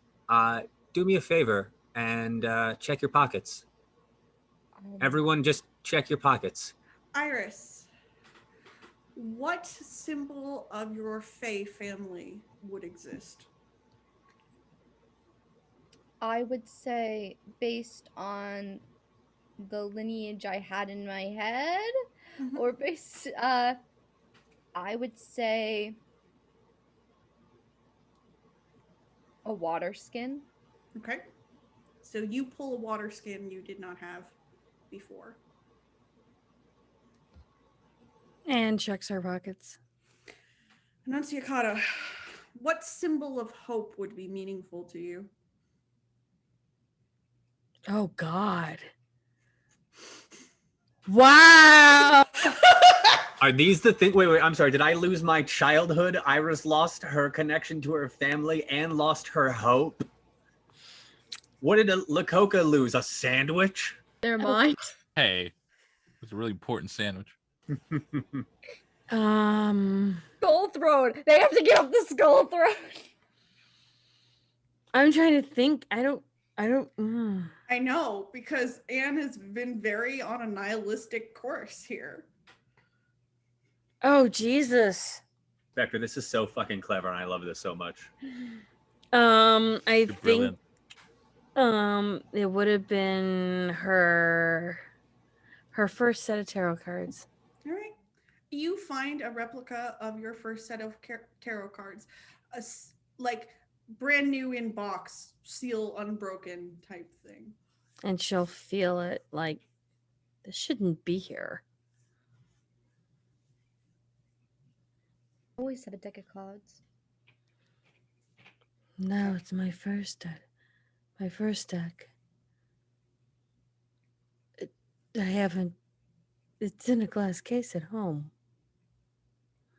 do me a favor and check your pockets. Everyone just check your pockets. Iris, what symbol of your Fae family would exist? I would say, based on the lineage I had in my head, or based, I would say a water skin. Okay. So you pull a water skin you did not have before. And checks our pockets. Annunziata, what symbol of hope would be meaningful to you? Oh, God. Wow. Are these the thing? Wait, I'm sorry. Did I lose my childhood? Iris lost her connection to her family and lost her hope. What did Lakota lose? A sandwich? Never mind. Hey, it's a really important sandwich. Skull throne. They have to give up the skull throne. I'm trying to think. I don't. I know, because Anne has been very on a nihilistic course here. Oh, Jesus. Spectre, this is so fucking clever, and I love this so much. I You're think brilliant. it would have been her first set of tarot cards. All right. You find a replica of your first set of tarot cards, like brand new in box, seal unbroken type thing. And she'll feel it like, this shouldn't be here. Always have a deck of cards. No, it's my first deck. My first deck. I haven't. It's in a glass case at home.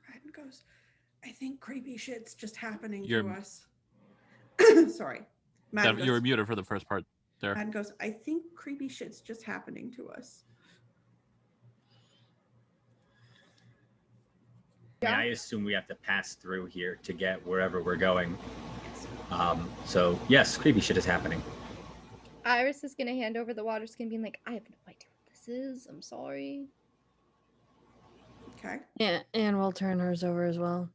Ryan goes, I think creepy shit's just happening to You're- us. Sorry. Dev, you were muted for the first part there. Matt goes, I think creepy shit's just happening to us. I mean, I assume we have to pass through here to get wherever we're going. So yes, creepy shit is happening. Iris is gonna hand over the water skin, being like, I have no idea what this is. I'm sorry. Okay. Yeah, and we'll turn hers over as well.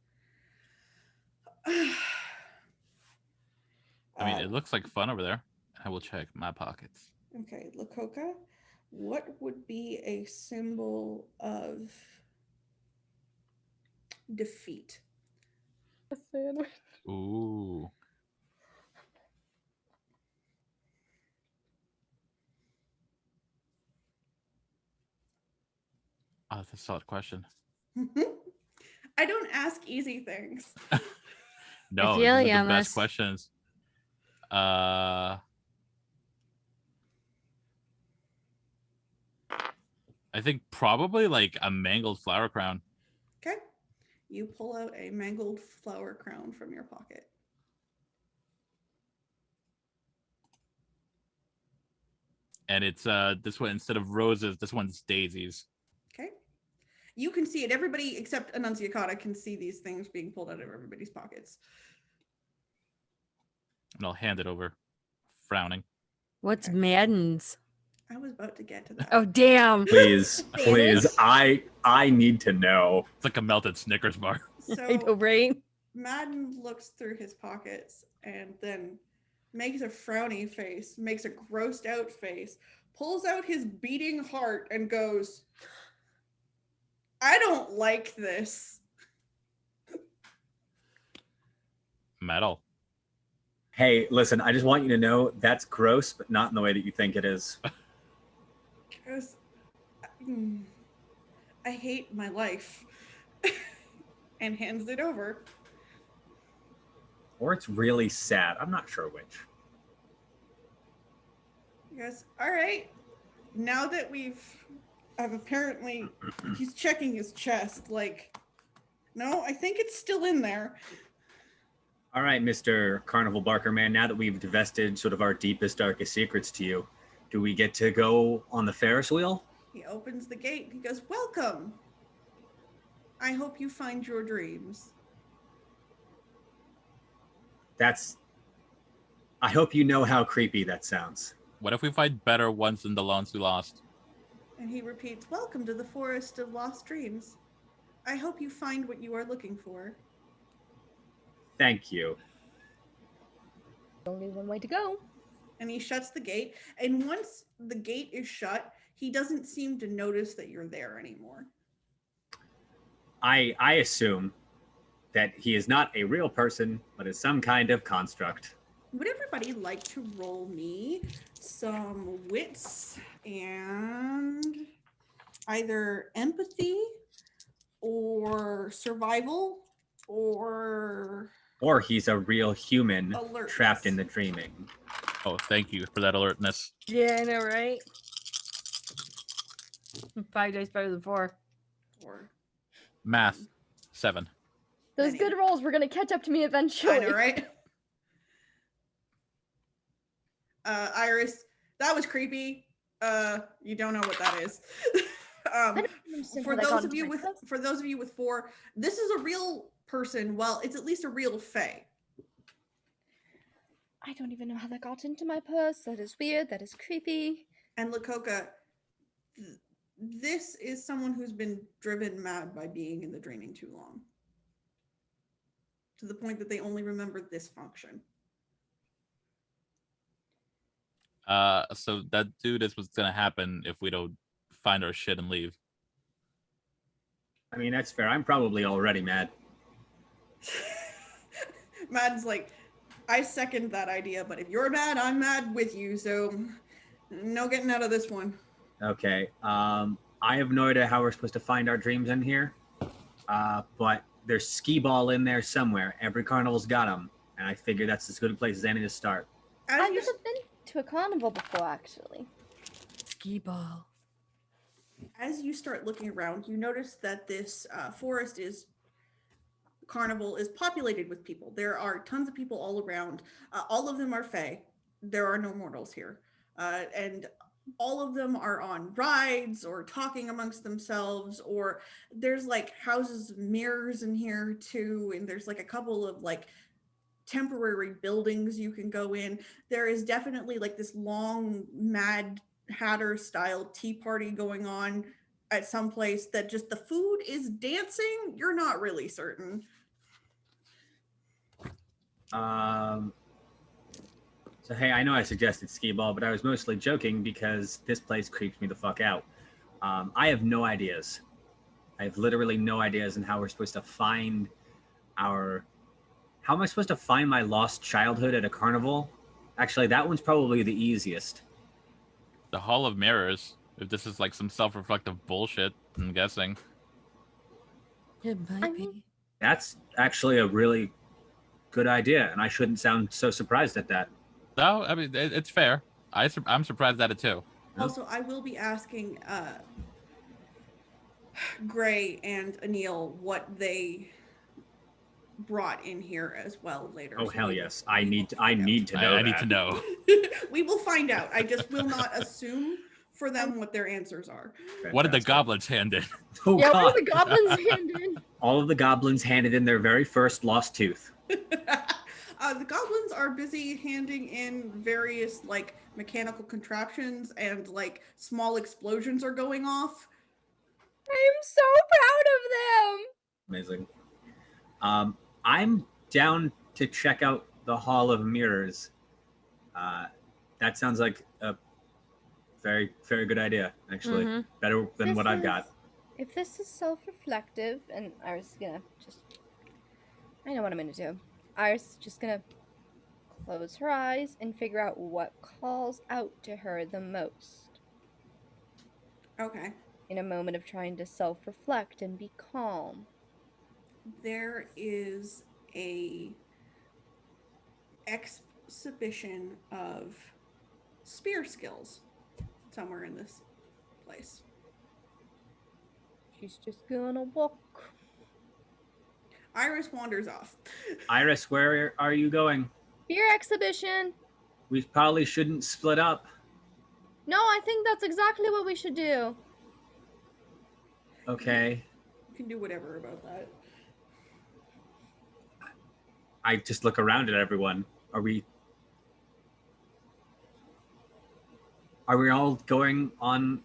I mean, it looks like fun over there. I will check my pockets. Okay, Lakoka, what would be a symbol of defeat? Ooh. That's a solid question. I don't ask easy things. No, feel these you are on the best this. questions. I think probably like a mangled flower crown. Okay. You pull out a mangled flower crown from your pocket. And it's this one, instead of roses, this one's daisies. Okay. You can see it. Everybody except Annunciata can see these things being pulled out of everybody's pockets. And I'll hand it over, frowning. What's Okay. Madden's? I was about to get to that. Oh, damn. Please, please. Spanish? I need to know. It's like a melted Snickers bar. I So know, right? Madden looks through his pockets and then makes a frowny face, makes a grossed out face, pulls out his beating heart and goes, I don't like this. Metal. Hey, listen, I just want you to know that's gross, but not in the way that you think it is. Goes, I hate my life. And hands it over. Or it's really sad. I'm not sure which. He goes, all right, now that I've apparently, he's checking his chest, like, no, I think it's still in there. All right, Mr. Carnival Barker Man, now that we've divested sort of our deepest, darkest secrets to you, do we get to go on the Ferris wheel? He opens the gate. He goes, welcome. I hope you find your dreams. I hope you know how creepy that sounds. What if we find better ones than the ones we lost? And he repeats, welcome to the forest of lost dreams. I hope you find what you are looking for. Thank you. Only one way to go. And he shuts the gate. And once the gate is shut, he doesn't seem to notice that you're there anymore. I assume that he is not a real person, but is some kind of construct. Would everybody like to roll me some wits and either empathy or survival or Or he's a real human alertness? trapped in the dreaming. Oh, thank you for that alertness. Yeah, I know, right? 5 days better than 4. Or Math, 7. Those Many. good rolls were gonna catch up to me eventually. I know, right? Iris, that was creepy. You don't know what that is. I don't understand For how that got those of into you my with house. for those of you with 4, this is a real person. Well, it's at least a real fae. I don't even know how that got into my purse. That is weird. That is creepy. And Lakoka, this is someone who's been driven mad by being in the dreaming too long. To the point that they only remember this function. So that dude is what's gonna happen if we don't find our shit and leave. I mean, that's fair. I'm probably already mad. Mad's like, I second that idea, but if you're mad, I'm mad with you, so no getting out of this one. Okay. I have no idea how we're supposed to find our dreams in here. But there's skee ball in there somewhere. Every carnival's got them. And I figure that's as good a place as any to start. As I've you, never been to a carnival before, actually. Ski ball. as you start looking around, you notice that this carnival is populated with people. There are tons of people all around. All of them are fae. There are no mortals here. And all of them are on rides or talking amongst themselves, or there's like houses of mirrors in here too. And there's like a couple of like temporary buildings you can go in. There is definitely like this long Mad Hatter style tea party going on at some place that just the food is dancing. You're not really certain. So hey, I know I suggested skee ball, but I was mostly joking because this place creeps me the fuck out. I have no ideas. I have literally no ideas on how we're supposed to find how am I supposed to find my lost childhood at a carnival? Actually, that one's probably the easiest. The Hall of Mirrors. If this is like some self-reflective bullshit, I'm guessing. It I might mean- be. That's actually a really good idea, and I shouldn't sound so surprised at that. No, I mean it's fair. I'm surprised at it too. Also, I will be asking Gray and Anil what they brought in here as well later. Oh so hell we will- yes, I we will need to find out. know. I need to that. know. We will find out. I just will not assume for them what their answers are. What did the Fantastic. goblins hand in? Oh Yeah, god! what are the goblins handing? All of the goblins handed in their very first lost tooth. The goblins are busy handing in various like mechanical contraptions, and like small explosions are going off. I am so proud of them. Amazing. I'm down to check out the Hall of Mirrors. That sounds like a very, very good idea, actually. Mhm. Better than This what I've got. If this is self-reflective, and Iris is gonna just, I know what I'm gonna do. Iris is just gonna close her eyes and figure out what calls out to her the most Okay. in a moment of trying to self-reflect and be calm. There is a exhibition of spear skills somewhere in this place. She's just gonna walk. Iris wanders off. Iris, where are you going? Beer exhibition. We probably shouldn't split up. No, I think that's exactly what we should do. Okay. You can do whatever about that. I just look around at everyone. Are we all going on,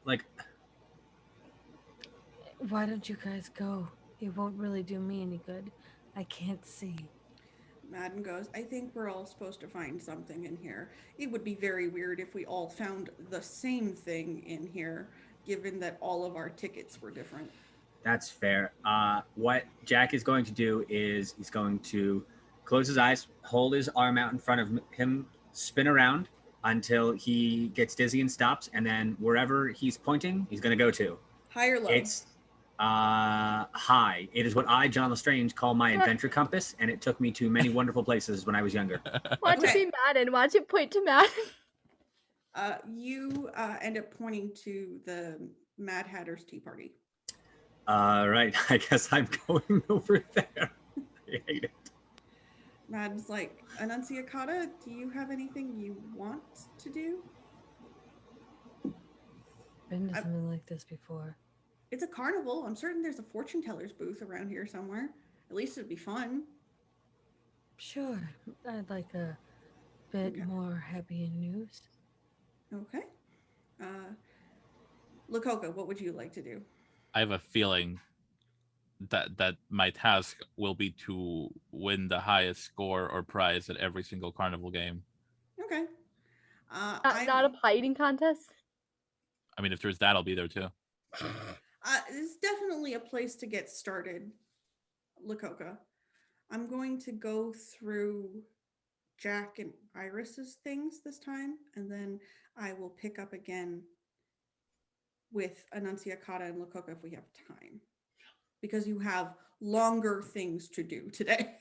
like, Why don't you guys go? It won't really do me any good. I can't see. Madden goes, I think we're all supposed to find something in here. It would be very weird if we all found the same thing in here, given that all of our tickets were different. that's fair. What Jack is going to do is he's going to close his eyes, hold his arm out in front of him, spin around until he gets dizzy and stops, and then wherever he's pointing, he's going to go to. High or low? It's high. It is what I, John Lestrange, call my adventure compass, and it took me to many wonderful places when I was younger. Watch Okay. it be Madden. Watch it point to Madden. You end up pointing to the Mad Hatter's Tea Party. Right, I guess I'm going over there. I hate it. Madden's like, Annunciata, do you have anything you want to do? Been to I- something like this before. It's a carnival. I'm certain there's a fortune teller's booth around here somewhere. At least it'd be fun. Sure. I'd like a bit Okay. more happy news. Okay. Lakota, what would you like to do? I have a feeling that my task will be to win the highest score or prize at every single carnival game. Okay. Not a hiding contest. I mean, if there's that, I'll be there too. It's definitely a place to get started, Lakota. I'm going to go through Jack and Iris's things this time, and then I will pick up again with Annunciata and Lakota if we have time, because you have longer things to do today.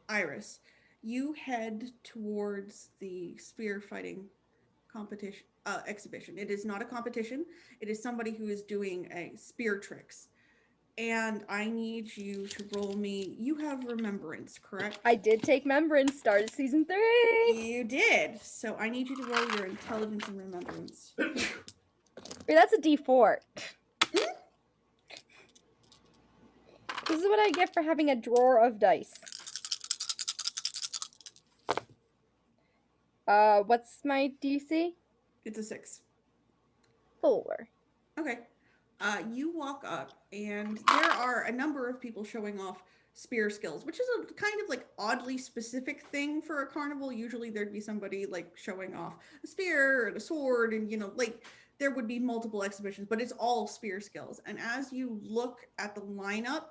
Iris, you head towards the spear fighting competition exhibition. It is not a competition. It is somebody who is doing a spear tricks. And I need you to roll me. You have remembrance, correct? I did take Remembrance, started season 3. You did. So I need you to roll your intelligence and remembrance. Wait, that's a D4. This is what I get for having a drawer of dice. What's my DC? It's a 6. 4. Okay. You walk up, and there are a number of people showing off spear skills, which is a kind of like oddly specific thing for a carnival. Usually there'd be somebody like showing off a spear and a sword, and like there would be multiple exhibitions, but it's all spear skills. And as you look at the lineup,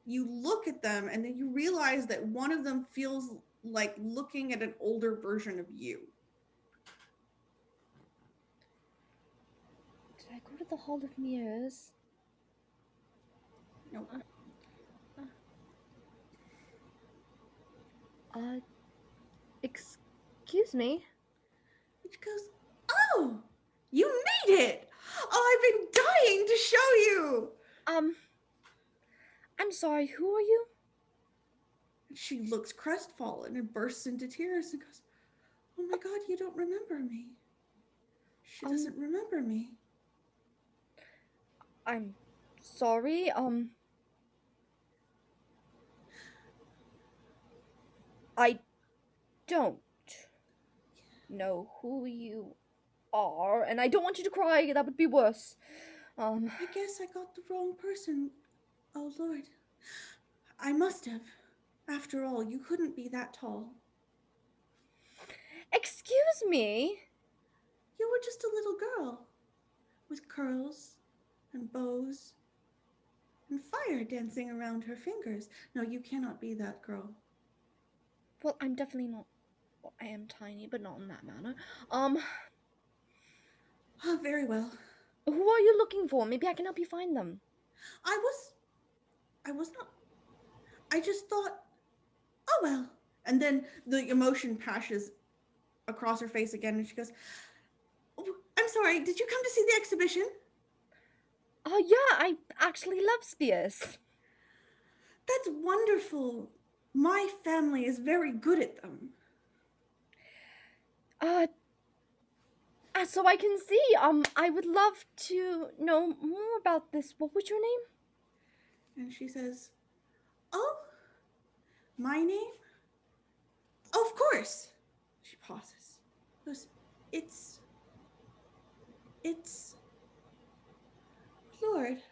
you look at them, and then you realize that one of them feels like looking at an older version of you. the Hall of Mirrors. Nope. Excuse me. She goes, "Oh, you made it! Oh, I've been dying to show you!" I'm sorry, who are you? She looks crestfallen and bursts into tears and goes, "Oh my God, you don't remember me." She doesn't remember me. I'm sorry, I don't know who you are, and I don't want you to cry, that would be worse. I guess I got the wrong person. Oh Lord. I must have. After all, you couldn't be that tall. Excuse me? You were just a little girl with curls and bows and fire dancing around her fingers. No, you cannot be that girl. Well, I'm definitely not. Well, I am tiny, but not in that manner. Oh, very well. Who are you looking for? Maybe I can help you find them. I was not. I just thought, oh well. And then the emotion passes across her face again, and she goes, "Oh, I'm sorry, did you come to see the exhibition?" Yeah, I actually love spears. That's wonderful. My family is very good at them. So I can see. I would love to know more about this. What was your name? And she says, "Oh, my name? Oh, of course." She pauses. Goes, It's Lord.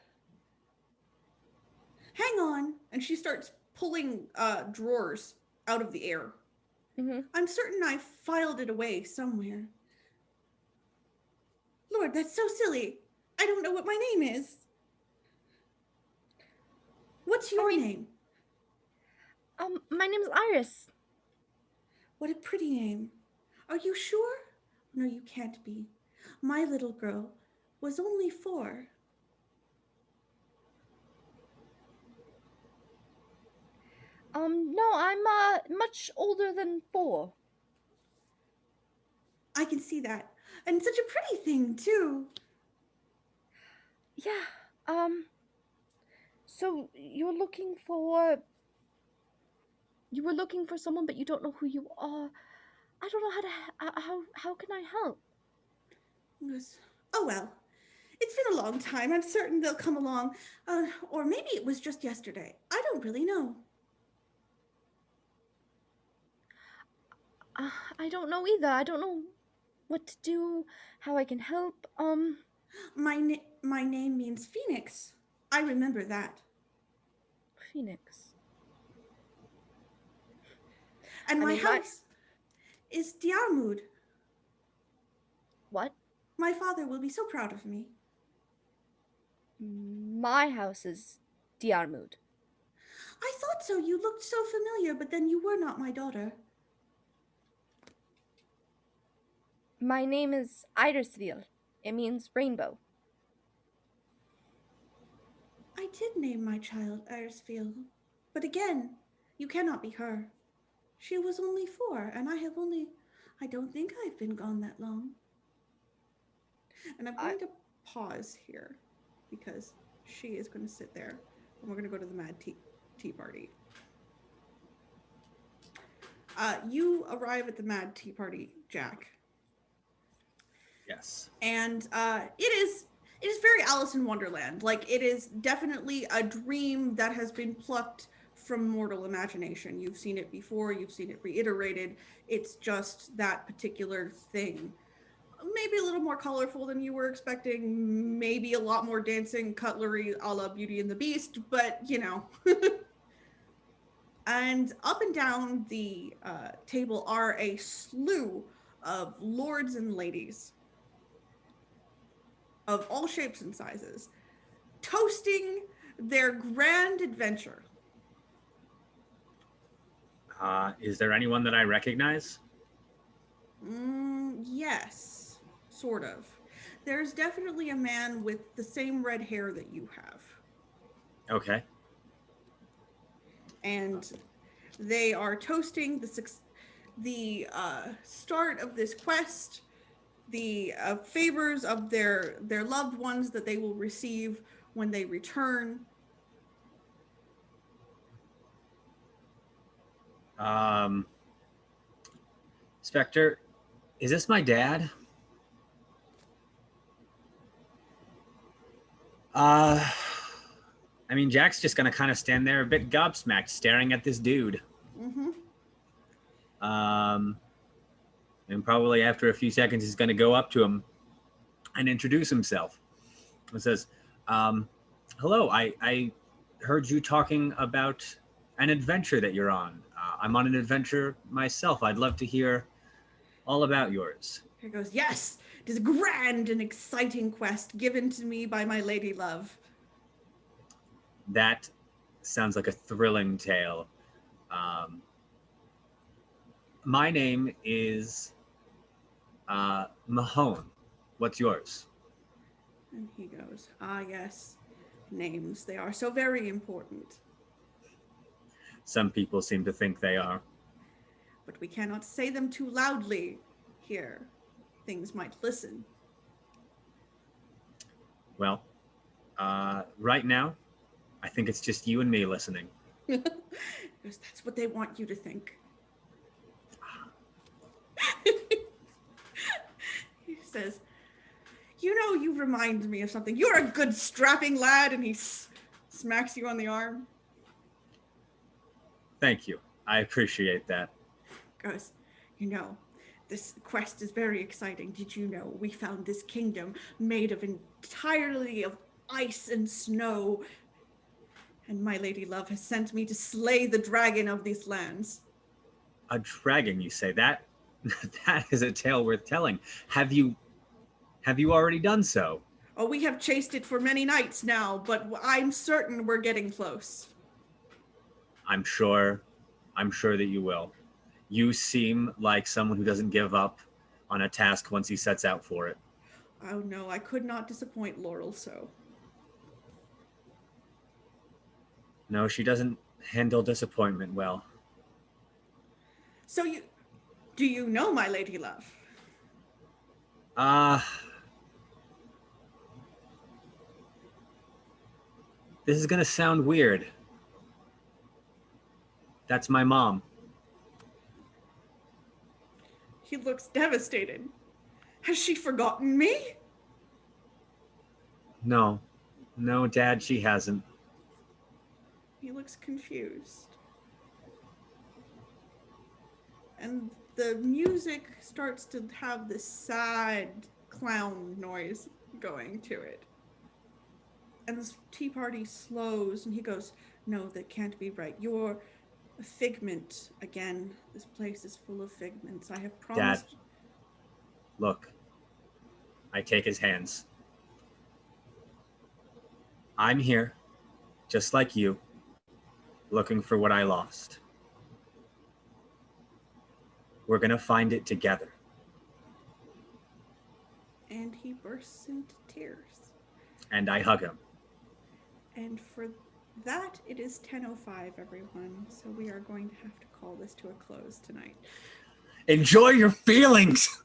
Hang on." And she starts pulling drawers out of the air. Mm-hmm. I'm certain I filed it away somewhere. Lord, that's so silly. I don't know what my name is. What's your name? My name's Iris. What a pretty name. Are you sure? No, you can't be. My little girl was only 4. No, I'm much older than 4. I can see that. And such a pretty thing, too. Yeah. So you were looking for someone, but you don't know who you are. I don't know how can I help? He goes, "Oh well, it's been a long time. I'm certain they'll come along. Or maybe it was just yesterday. I don't really know." I don't know either. I don't know what to do, how I can help. My name means Phoenix. I remember that. Phoenix. And I my mean, house is Diarmud. What? My father will be so proud of me. My house is Diarmud. I thought so. You looked so familiar, but then you were not my daughter. My name is Irisviel. It means rainbow. I did name my child Irisfiel, but again, you cannot be her. She was only 4, and I don't think I've been gone that long. And I'm going to pause here because she is going to sit there, and we're going to go to the Mad Tea Party. You arrive at the Mad Tea Party, Jack. Yes. And it is very Alice in Wonderland. Like, it is definitely a dream that has been plucked from mortal imagination. You've seen it before, you've seen it reiterated. It's just that particular thing. Maybe a little more colorful than you were expecting, maybe a lot more dancing cutlery a la Beauty and the Beast, but you know. And up and down the table are a slew of lords and ladies of all shapes and sizes, toasting their grand adventure. Is there anyone that I recognize? Yes, sort of. There's definitely a man with the same red hair that you have. Okay. And they are toasting the start of this quest, the favors of their loved ones that they will receive when they return. Spectre, is this my dad? I mean, Jack's just gonna kind of stand there a bit gobsmacked, staring at this dude. Mm-hmm. And probably after a few seconds, he's gonna go up to him and introduce himself. And says, "Hello, I heard you talking about an adventure that you're on. I'm on an adventure myself. I'd love to hear all about yours." He goes, "Yes, it is a grand and exciting quest given to me by my lady love." That sounds like a thrilling tale. My name is Mahone. What's yours? And he goes, "Ah, yes, names. They are so very important. Some people seem to think they are. But we cannot say them too loudly here. Things might listen." Well, right now, I think it's just you and me listening. He goes, "That's what they want you to think." He says, "You know, you remind me of something. You're a good strapping lad." And he smacks you on the arm. Thank you. I appreciate that. Goes, "You know, this quest is very exciting. Did you know we found this kingdom made of entirely of ice and snow? And my lady love has sent me to slay the dragon of these lands." A dragon, you say? That is a tale worth telling. Have you already done so? "Oh, we have chased it for many nights now, but I'm certain we're getting close." I'm sure that you will. You seem like someone who doesn't give up on a task once he sets out for it. "Oh no, I could not disappoint Laurel so." No, she doesn't handle disappointment well. "So do you know my lady love?" This is gonna sound weird. That's my mom. He looks devastated. "Has she forgotten me?" No, Dad, she hasn't. He looks confused. And the music starts to have this sad clown noise going to it. And this tea party slows, and he goes, "No, that can't be right. You're a figment again. This place is full of figments. I have promised." Dad, look. I take his hands. I'm here, just like you, looking for what I lost. We're gonna find it together. And he bursts into tears. And I hug him. And for that, it is 10:05, everyone. So we are going to have to call this to a close tonight. Enjoy your feelings!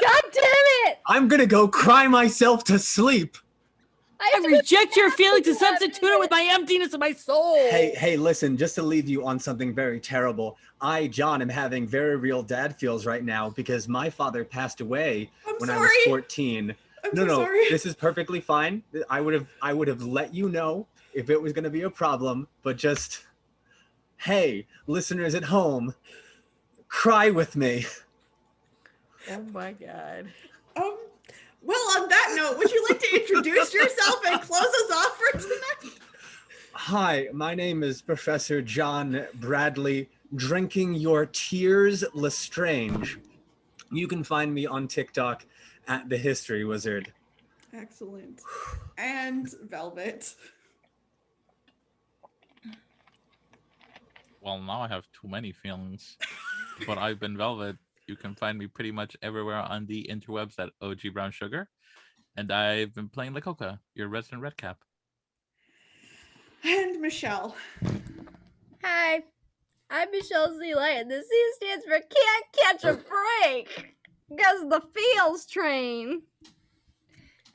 God damn it! I'm gonna go cry myself to sleep. I reject your feelings and substitute it with my emptiness of my soul. Hey, listen, just to leave you on something very terrible. I, John, am having very real dad feels right now because my father passed away when I was 14. I'm No, so sorry. this is perfectly fine. I would have let you know if it was going to be a problem, but just, hey, listeners at home, cry with me. Oh my God. Well, on that note, would you like to introduce yourself and close us off for tonight? Hi, my name is Professor John Bradley, drinking your tears Lestrange. You can find me on TikTok at The History Wizard. Excellent. And Velvet. Well, now I have too many feelings. But I've been Velvet. You can find me pretty much everywhere on the interwebs at OG Brown Sugar. And I've been playing Lakoka, your resident redcap. And Michelle. Hi, I'm Michelle Sealight, and the C stands for Can't Catch a Break, because the feels train.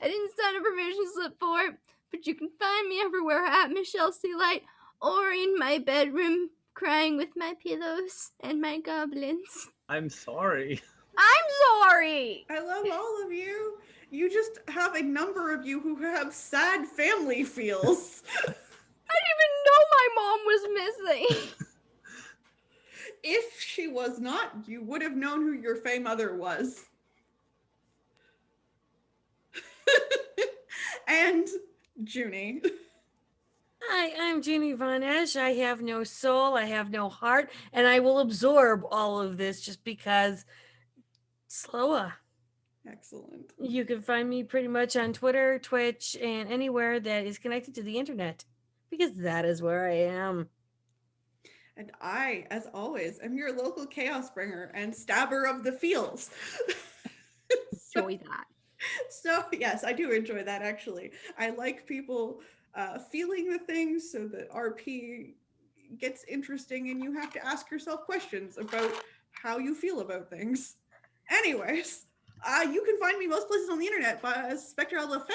I didn't sign a permission slip for it, but you can find me everywhere at Michelle Sealight or in my bedroom crying with my pillows and my goblins. I'm sorry. I'm sorry! I love all of you. You just have a number of you who have sad family feels. I didn't even know my mom was missing. If she was not, you would have known who your Fae mother was. And Junie. Hi, I'm Junie Von Esch. I have no soul, I have no heart, and I will absorb all of this just because slower. Excellent. You can find me pretty much on Twitter, Twitch, and anywhere that is connected to the internet, because that is where I am. And I, as always, am your local chaos bringer and stabber of the feels. Enjoy that. So yes, I do enjoy that actually. I like people feeling the things so that RP gets interesting and you have to ask yourself questions about how you feel about things. Anyways, you can find me most places on the internet by Spectre Lafette,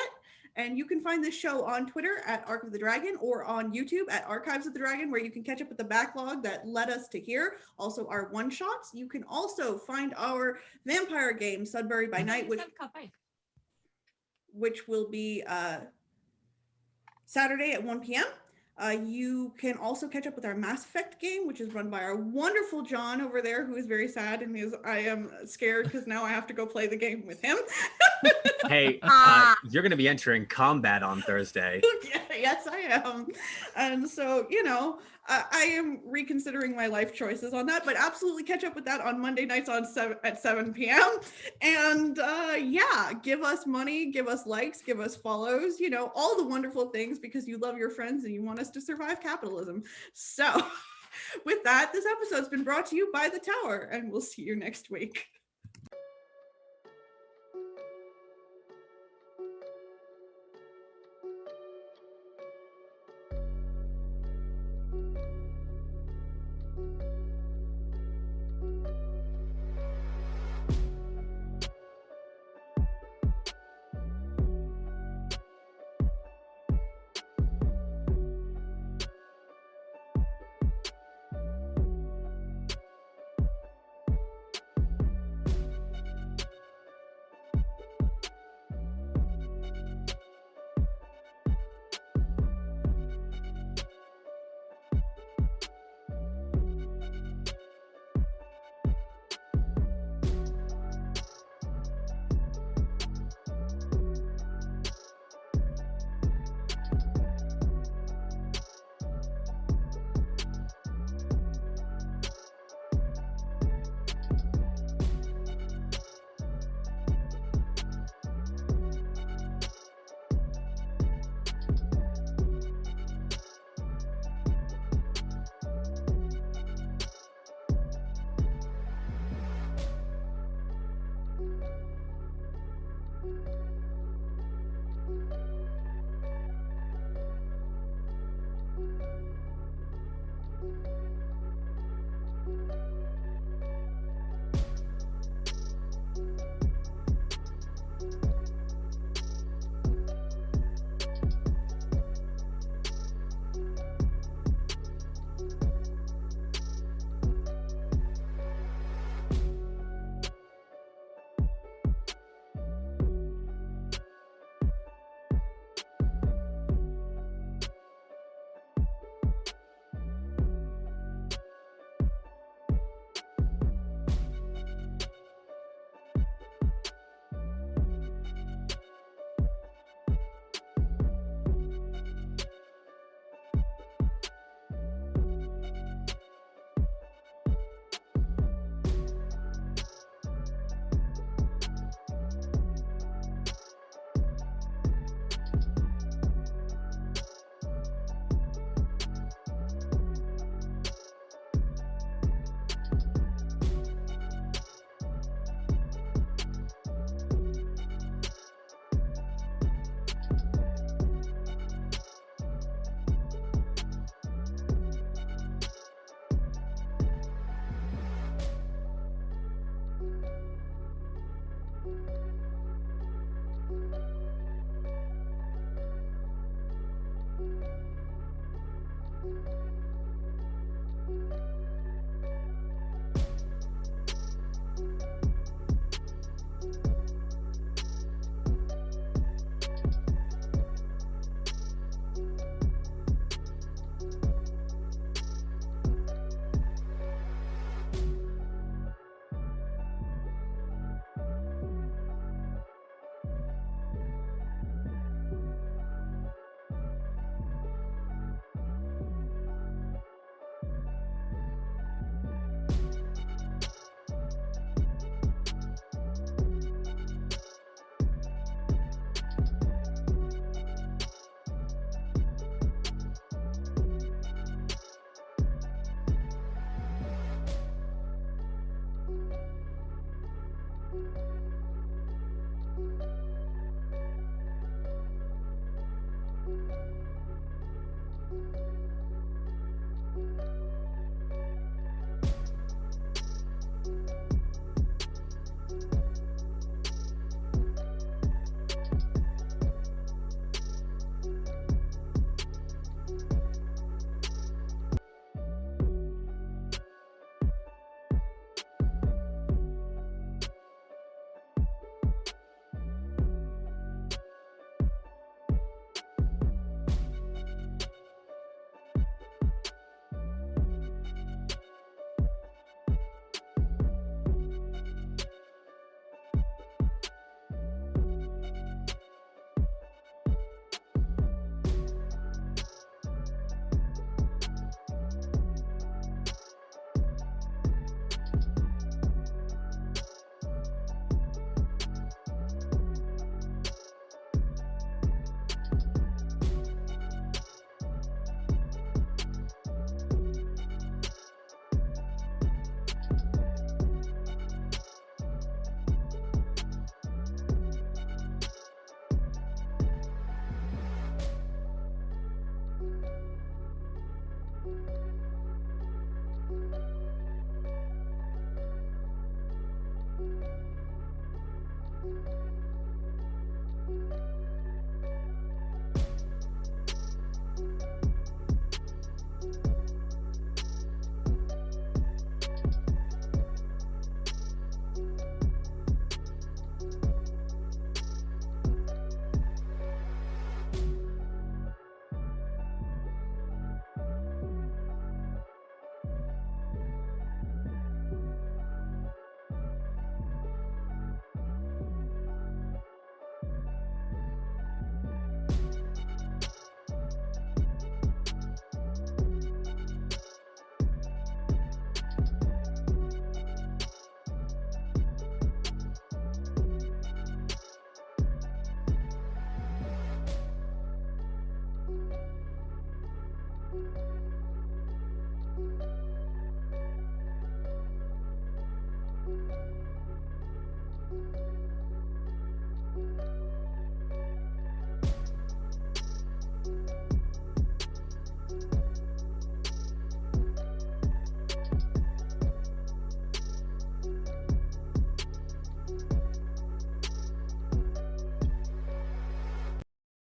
and you can find this show on Twitter at Arc of the Dragon or on YouTube at Archives of the Dragon, where you can catch up with the backlog that led us to here. Also our one-shots. You can also find our vampire game, Sudbury by Night, which will be Saturday at 1 p.m. You can also catch up with our Mass Effect game, which is run by our wonderful John over there, who is very sad and I am scared because now I have to go play the game with him. Hey, you're going to be entering combat on Thursday. Yes, I am. And so, you know, I am reconsidering my life choices on that, but absolutely catch up with that on Monday nights at 7 p.m. And yeah, give us money, give us likes, give us follows, you know, all the wonderful things because you love your friends and you want us to survive capitalism. So with that, this episode's been brought to you by The Tower, and we'll see you next week.